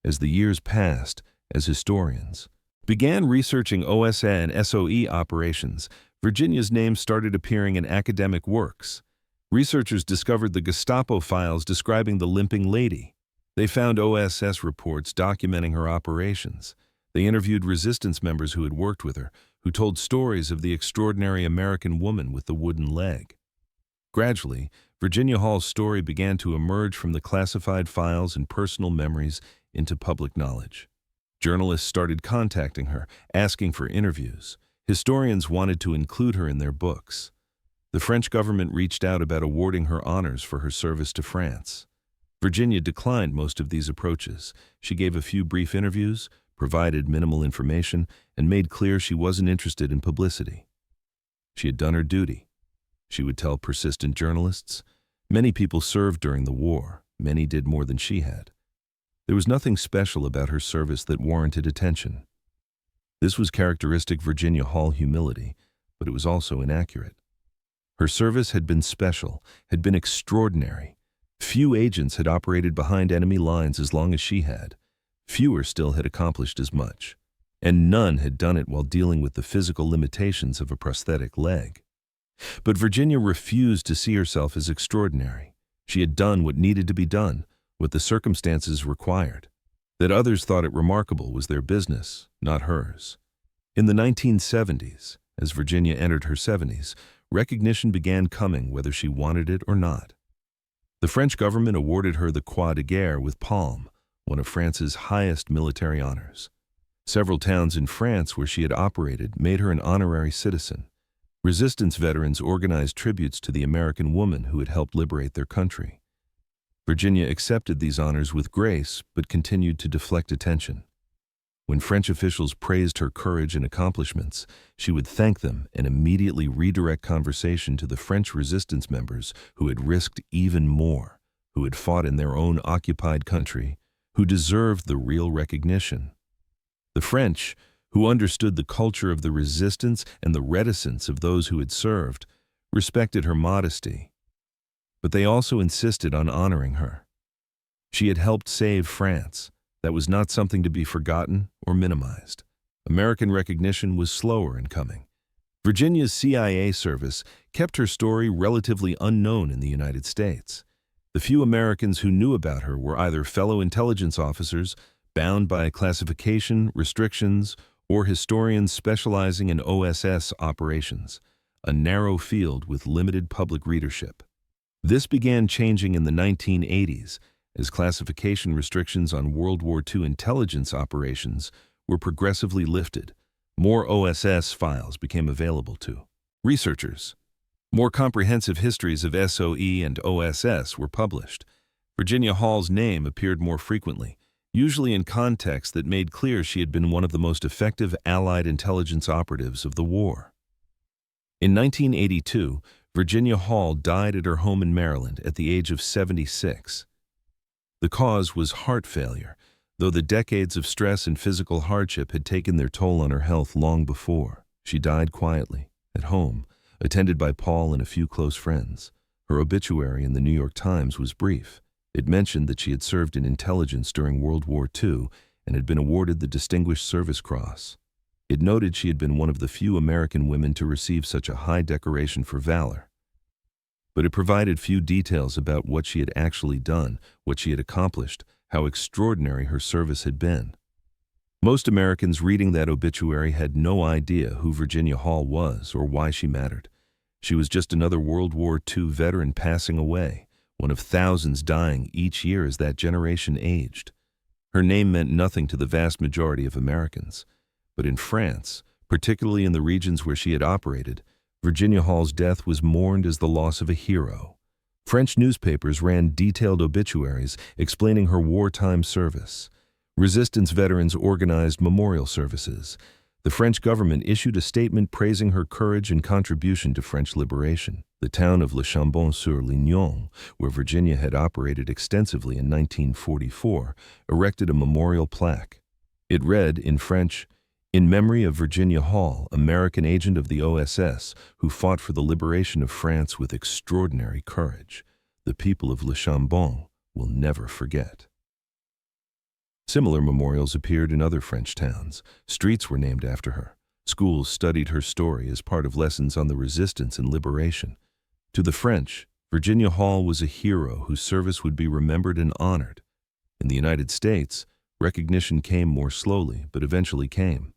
As the years passed, as historians began researching OSA and SOE operations, Virginia's name started appearing in academic works. Researchers discovered the Gestapo files describing the Limping Lady. They found OSS reports documenting her operations. They interviewed resistance members who had worked with her, who told stories of the extraordinary American woman with the wooden leg. Gradually, Virginia Hall's story began to emerge from the classified files and personal memories into public knowledge. Journalists started contacting her, asking for interviews. Historians wanted to include her in their books. The French government reached out about awarding her honors for her service to France. Virginia declined most of these approaches. She gave a few brief interviews, provided minimal information, and made clear she wasn't interested in publicity. She had done her duty. She would tell persistent journalists. Many people served during the war. Many did more than she had. There was nothing special about her service that warranted attention. This was characteristic Virginia Hall humility, but it was also inaccurate. Her service had been special, had been extraordinary. Few agents had operated behind enemy lines as long as she had. Fewer still had accomplished as much. And none had done it while dealing with the physical limitations of a prosthetic leg. But Virginia refused to see herself as extraordinary. She had done what needed to be done, what the circumstances required. That others thought it remarkable was their business, not hers. In the 1970s, as Virginia entered her 70s, recognition began coming whether she wanted it or not. The French government awarded her the Croix de Guerre with Palme, one of France's highest military honors. Several towns in France where she had operated made her an honorary citizen. Resistance veterans organized tributes to the American woman who had helped liberate their country. Virginia accepted these honors with grace, but continued to deflect attention. When French officials praised her courage and accomplishments, she would thank them and immediately redirect conversation to the French resistance members who had risked even more, who had fought in their own occupied country, who deserved the real recognition. The French, who understood the culture of the resistance and the reticence of those who had served, respected her modesty. But they also insisted on honoring her. She had helped save France. That was not something to be forgotten or minimized. American recognition was slower in coming. Virginia's CIA service kept her story relatively unknown in the United States. The few Americans who knew about her were either fellow intelligence officers, bound by classification, restrictions, or historians specializing in OSS operations, a narrow field with limited public readership. This began changing in the 1980s as classification restrictions on World War II intelligence operations were progressively lifted. More OSS files became available to researchers. More comprehensive histories of SOE and OSS were published. Virginia Hall's name appeared more frequently, usually in contexts that made clear she had been one of the most effective Allied intelligence operatives of the war. In 1982, Virginia Hall died at her home in Maryland at the age of 76. The cause was heart failure, though the decades of stress and physical hardship had taken their toll on her health long before. She died quietly, at home, attended by Paul and a few close friends. Her obituary in the New York Times was brief. It mentioned that she had served in intelligence during World War II and had been awarded the Distinguished Service Cross. It noted she had been one of the few American women to receive such a high decoration for valor. But it provided few details about what she had actually done, what she had accomplished, how extraordinary her service had been. Most Americans reading that obituary had no idea who Virginia Hall was or why she mattered. She was just another World War II veteran passing away, one of thousands dying each year as that generation aged. Her name meant nothing to the vast majority of Americans. But in France, particularly in the regions where she had operated, Virginia Hall's death was mourned as the loss of a hero. French newspapers ran detailed obituaries explaining her wartime service. Resistance veterans organized memorial services. The French government issued a statement praising her courage and contribution to French liberation. The town of Le Chambon-sur-Lignon, where Virginia had operated extensively in 1944, erected a memorial plaque. It read, in French, "In memory of Virginia Hall, American agent of the OSS, who fought for the liberation of France with extraordinary courage. The people of Le Chambon will never forget." Similar memorials appeared in other French towns. Streets were named after her. Schools studied her story as part of lessons on the resistance and liberation. To the French, Virginia Hall was a hero whose service would be remembered and honored. In the United States, recognition came more slowly, but eventually came.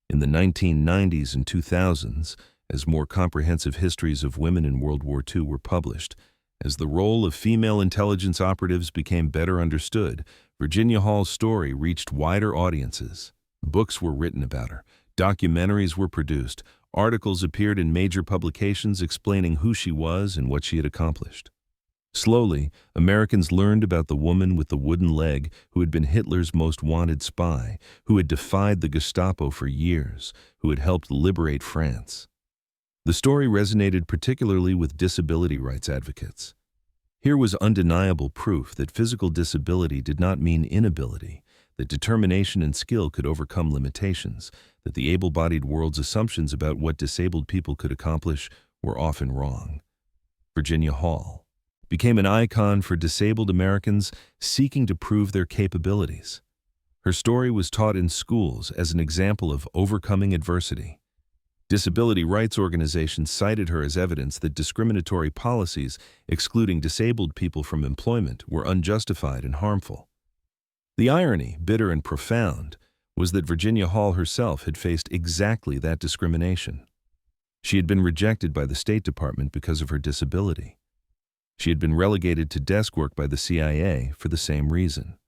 In the 1990s and 2000s, as more comprehensive histories of women in World War II were published, As the role of female intelligence operatives became better understood, Virginia Hall's story reached wider audiences. Books were written about her, documentaries were produced, articles appeared in major publications explaining who she was and what she had accomplished. Slowly, Americans learned about the woman with the wooden leg who had been Hitler's most wanted spy, who had defied the Gestapo for years, who had helped liberate France. The story resonated particularly with disability rights advocates. Here was undeniable proof that physical disability did not mean inability, that determination and skill could overcome limitations, that the able-bodied world's assumptions about what disabled people could accomplish were often wrong. Virginia Hall became an icon for disabled Americans seeking to prove their capabilities. Her story was taught in schools as an example of overcoming adversity. Disability rights organizations cited her as evidence that discriminatory policies excluding disabled people from employment were unjustified and harmful. The irony, bitter and profound, was that Virginia Hall herself had faced exactly that discrimination. She had been rejected by the State Department because of her disability. She had been relegated to desk work by the CIA for the same reason.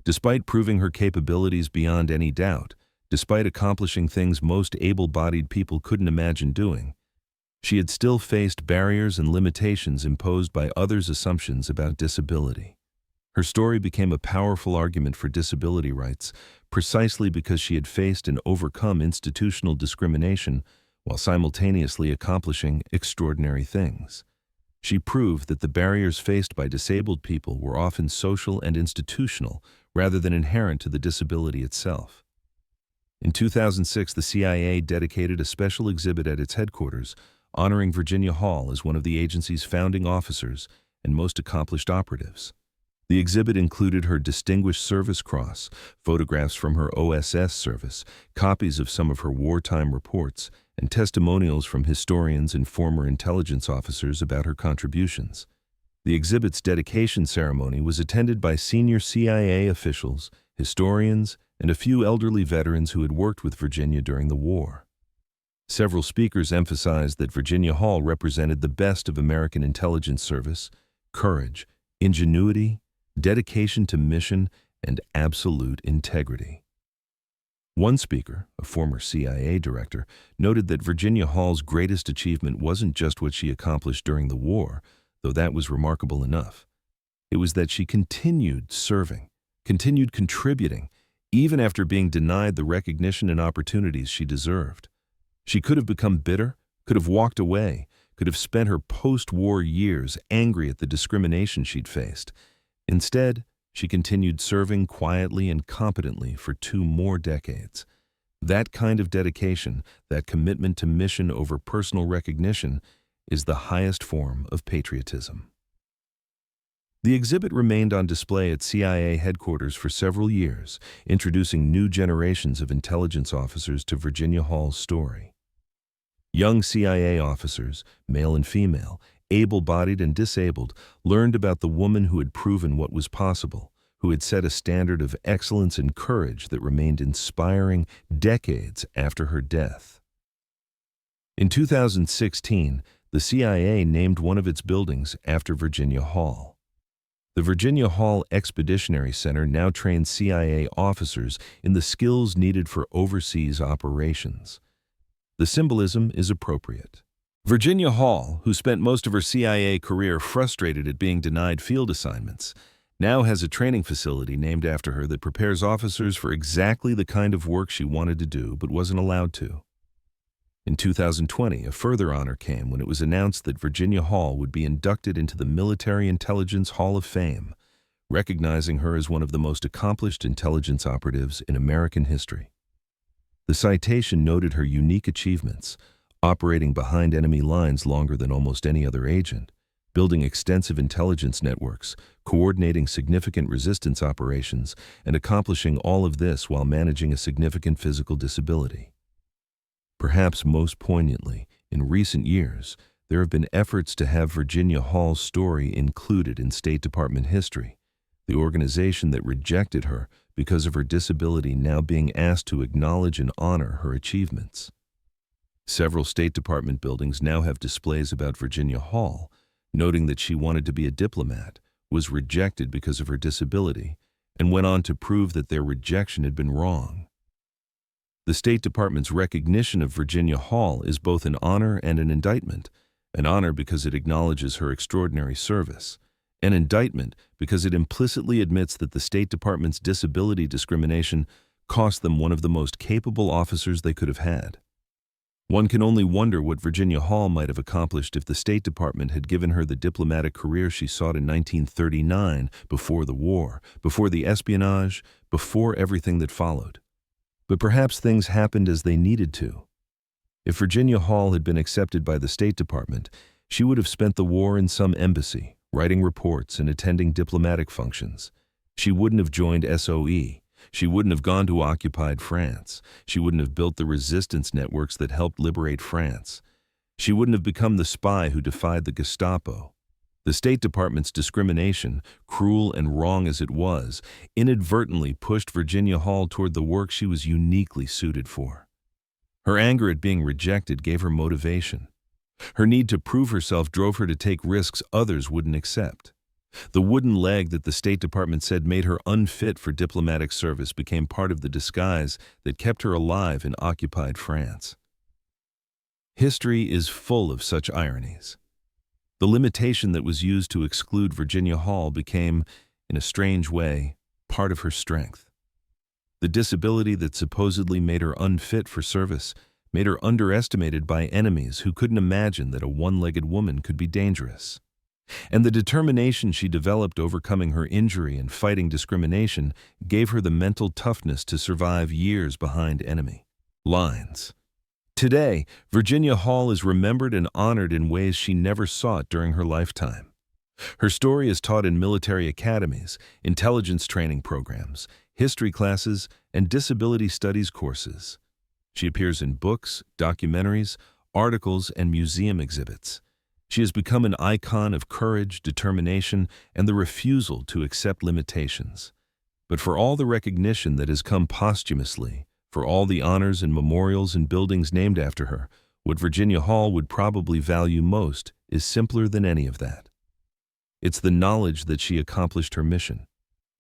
Despite proving her capabilities beyond any doubt, despite accomplishing things most able-bodied people couldn't imagine doing, she had still faced barriers and limitations imposed by others' assumptions about disability. Her story became a powerful argument for disability rights precisely because she had faced and overcome institutional discrimination while simultaneously accomplishing extraordinary things. She proved that the barriers faced by disabled people were often social and institutional rather than inherent to the disability itself. In 2006, the CIA dedicated a special exhibit at its headquarters, honoring Virginia Hall as one of the agency's founding officers and most accomplished operatives. The exhibit included her Distinguished Service Cross, photographs from her OSS service, copies of some of her wartime reports, and testimonials from historians and former intelligence officers about her contributions. The exhibit's dedication ceremony was attended by senior CIA officials, historians, and a few elderly veterans who had worked with Virginia during the war. Several speakers emphasized that Virginia Hall represented the best of American intelligence service: courage, ingenuity, dedication to mission, and absolute integrity. One speaker, a former CIA director, noted that Virginia Hall's greatest achievement wasn't just what she accomplished during the war, though that was remarkable enough. It was that she continued serving, continued contributing, even after being denied the recognition and opportunities she deserved. She could have become bitter, could have walked away, could have spent her post-war years angry at the discrimination she'd faced. Instead, she continued serving quietly and competently for 2 more decades. That kind of dedication, that commitment to mission over personal recognition, is the highest form of patriotism. The exhibit remained on display at CIA headquarters for several years, introducing new generations of intelligence officers to Virginia Hall's story. Young CIA officers, male and female, able-bodied and disabled, learned about the woman who had proven what was possible, who had set a standard of excellence and courage that remained inspiring decades after her death. In 2016, the CIA named one of its buildings after Virginia Hall. The Virginia Hall Expeditionary Center now trains CIA officers in the skills needed for overseas operations. The symbolism is appropriate. Virginia Hall, who spent most of her CIA career frustrated at being denied field assignments, now has a training facility named after her that prepares officers for exactly the kind of work she wanted to do but wasn't allowed to. In 2020, a further honor came when it was announced that Virginia Hall would be inducted into the Military Intelligence Hall of Fame, recognizing her as one of the most accomplished intelligence operatives in American history. The citation noted her unique achievements, operating behind enemy lines longer than almost any other agent, building extensive intelligence networks, coordinating significant resistance operations, and accomplishing all of this while managing a significant physical disability. Perhaps most poignantly, in recent years, there have been efforts to have Virginia Hall's story included in State Department history, the organization that rejected her because of her disability now being asked to acknowledge and honor her achievements. Several State Department buildings now have displays about Virginia Hall, noting that she wanted to be a diplomat, was rejected because of her disability, and went on to prove that their rejection had been wrong. The State Department's recognition of Virginia Hall is both an honor and an indictment. An honor because it acknowledges her extraordinary service. An indictment because it implicitly admits that the State Department's disability discrimination cost them one of the most capable officers they could have had. One can only wonder what Virginia Hall might have accomplished if the State Department had given her the diplomatic career she sought in 1939, before the war, before the espionage, before everything that followed. But perhaps things happened as they needed to. If Virginia Hall had been accepted by the State Department, she would have spent the war in some embassy, writing reports and attending diplomatic functions. She wouldn't have joined SOE. She wouldn't have gone to occupied France. She wouldn't have built the resistance networks that helped liberate France. She wouldn't have become the spy who defied the Gestapo. The State Department's discrimination, cruel and wrong as it was, inadvertently pushed Virginia Hall toward the work she was uniquely suited for. Her anger at being rejected gave her motivation. Her need to prove herself drove her to take risks others wouldn't accept. The wooden leg that the State Department said made her unfit for diplomatic service became part of the disguise that kept her alive in occupied France. History is full of such ironies. The limitation that was used to exclude Virginia Hall became, in a strange way, part of her strength. The disability that supposedly made her unfit for service made her underestimated by enemies who couldn't imagine that a one-legged woman could be dangerous. And the determination she developed overcoming her injury and fighting discrimination gave her the mental toughness to survive years behind enemy lines. Today, Virginia Hall is remembered and honored in ways she never sought during her lifetime. Her story is taught in military academies, intelligence training programs, history classes, and disability studies courses. She appears in books, documentaries, articles, and museum exhibits. She has become an icon of courage, determination, and the refusal to accept limitations. But for all the recognition that has come posthumously, for all the honors and memorials and buildings named after her, what Virginia Hall would probably value most is simpler than any of that. It's the knowledge that she accomplished her mission.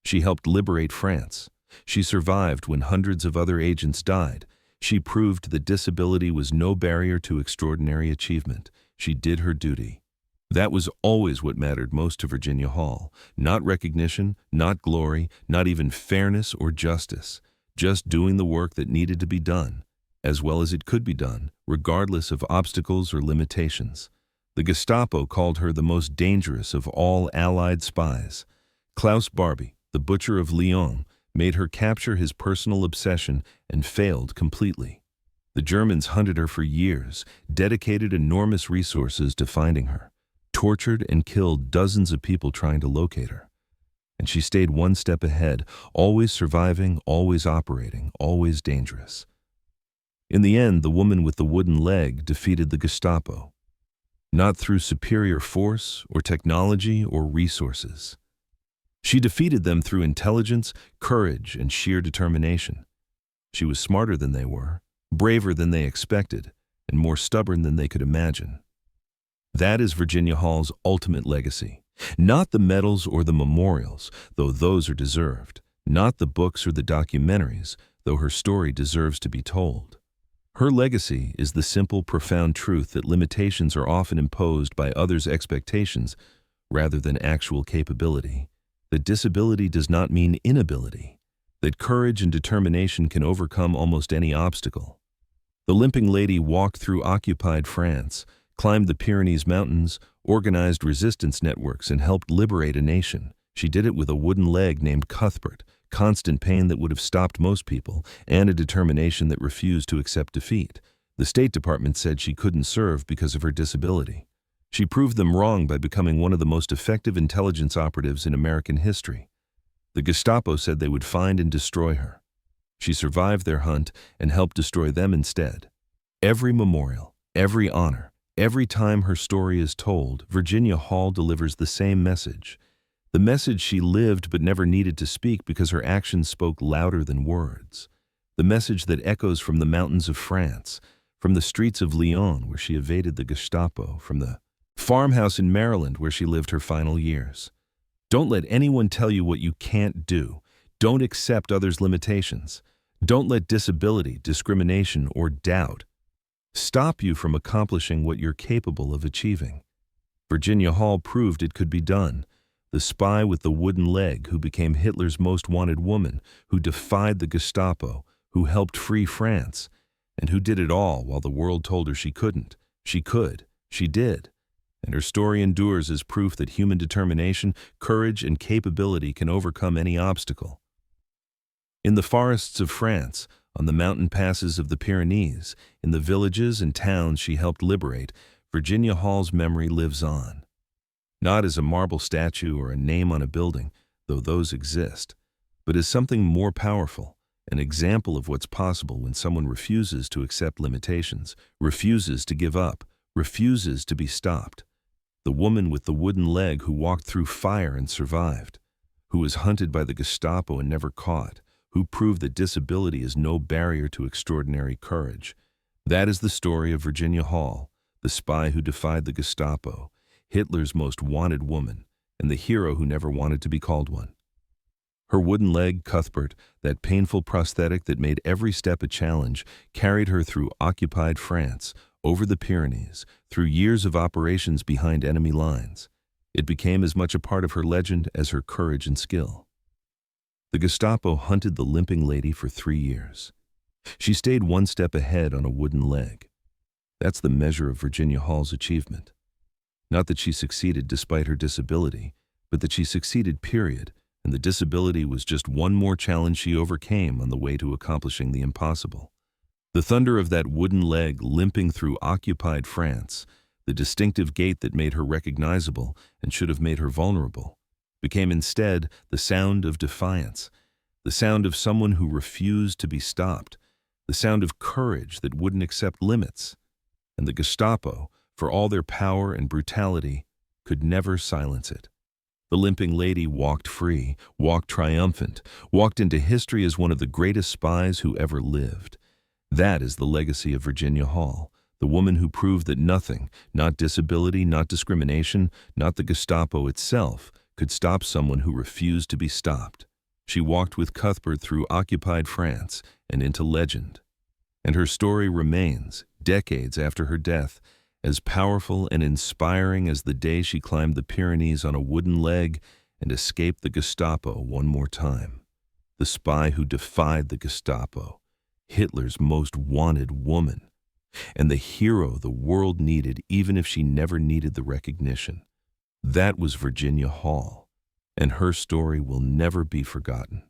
She helped liberate France. She survived when hundreds of other agents died. She proved that disability was no barrier to extraordinary achievement. She did her duty. That was always what mattered most to Virginia Hall. Not recognition, not glory, not even fairness or justice. Just doing the work that needed to be done, as well as it could be done, regardless of obstacles or limitations. The Gestapo called her the most dangerous of all Allied spies. Klaus Barbie, the butcher of Lyon, made her capture his personal obsession and failed completely. The Germans hunted her for years, dedicated enormous resources to finding her, tortured and killed dozens of people trying to locate her. And she stayed one step ahead, always surviving, always operating, always dangerous. In the end, the woman with the wooden leg defeated the Gestapo, not through superior force or technology or resources. She defeated them through intelligence, courage, and sheer determination. She was smarter than they were, braver than they expected, and more stubborn than they could imagine. That is Virginia Hall's ultimate legacy. Not the medals or the memorials, though those are deserved. Not the books or the documentaries, though her story deserves to be told. Her legacy is the simple, profound truth that limitations are often imposed by others' expectations rather than actual capability. That disability does not mean inability. That courage and determination can overcome almost any obstacle. The Limping Lady walked through occupied France, climbed the Pyrenees Mountains, organized resistance networks, and helped liberate a nation. She did it with a wooden leg named Cuthbert, constant pain that would have stopped most people, and a determination that refused to accept defeat. The State Department said she couldn't serve because of her disability. She proved them wrong by becoming one of the most effective intelligence operatives in American history. The Gestapo said they would find and destroy her. She survived their hunt and helped destroy them instead. Every memorial, every honor, every time her story is told, Virginia Hall delivers the same message. The message she lived but never needed to speak because her actions spoke louder than words. The message that echoes from the mountains of France, from the streets of Lyon where she evaded the Gestapo, from the farmhouse in Maryland where she lived her final years. Don't let anyone tell you what you can't do. Don't accept others' limitations. Don't let disability, discrimination, or doubt stop you from accomplishing what you're capable of achieving. Virginia Hall proved it could be done. The spy with the wooden leg who became Hitler's most wanted woman, who defied the Gestapo, who helped free France, and who did it all while the world told her she couldn't. She could. She did. And her story endures as proof that human determination, courage, and capability can overcome any obstacle. In the forests of France, on the mountain passes of the Pyrenees, in the villages and towns she helped liberate, Virginia Hall's memory lives on. Not as a marble statue or a name on a building, though those exist, but as something more powerful, an example of what's possible when someone refuses to accept limitations, refuses to give up, refuses to be stopped. The woman with the wooden leg who walked through fire and survived, who was hunted by the Gestapo and never caught, who proved that disability is no barrier to extraordinary courage. That is the story of Virginia Hall, the spy who defied the Gestapo, Hitler's most wanted woman, and the hero who never wanted to be called one. Her wooden leg, Cuthbert, that painful prosthetic that made every step a challenge, carried her through occupied France, over the Pyrenees, through years of operations behind enemy lines. It became as much a part of her legend as her courage and skill. The Gestapo hunted the Limping Lady for 3 years. She stayed one step ahead on a wooden leg. That's the measure of Virginia Hall's achievement. Not that she succeeded despite her disability, but that she succeeded, period, and the disability was just one more challenge she overcame on the way to accomplishing the impossible. The thunder of that wooden leg limping through occupied France, the distinctive gait that made her recognizable and should have made her vulnerable, became instead the sound of defiance, the sound of someone who refused to be stopped, the sound of courage that wouldn't accept limits. And the Gestapo, for all their power and brutality, could never silence it. The Limping Lady walked free, walked triumphant, walked into history as one of the greatest spies who ever lived. That is the legacy of Virginia Hall, the woman who proved that nothing, not disability, not discrimination, not the Gestapo itself, could stop someone who refused to be stopped. She walked with Cuthbert through occupied France and into legend. And her story remains, decades after her death, as powerful and inspiring as the day she climbed the Pyrenees on a wooden leg and escaped the Gestapo one more time. The spy who defied the Gestapo, Hitler's most wanted woman, and the hero the world needed even if she never needed the recognition. That was Virginia Hall, and her story will never be forgotten.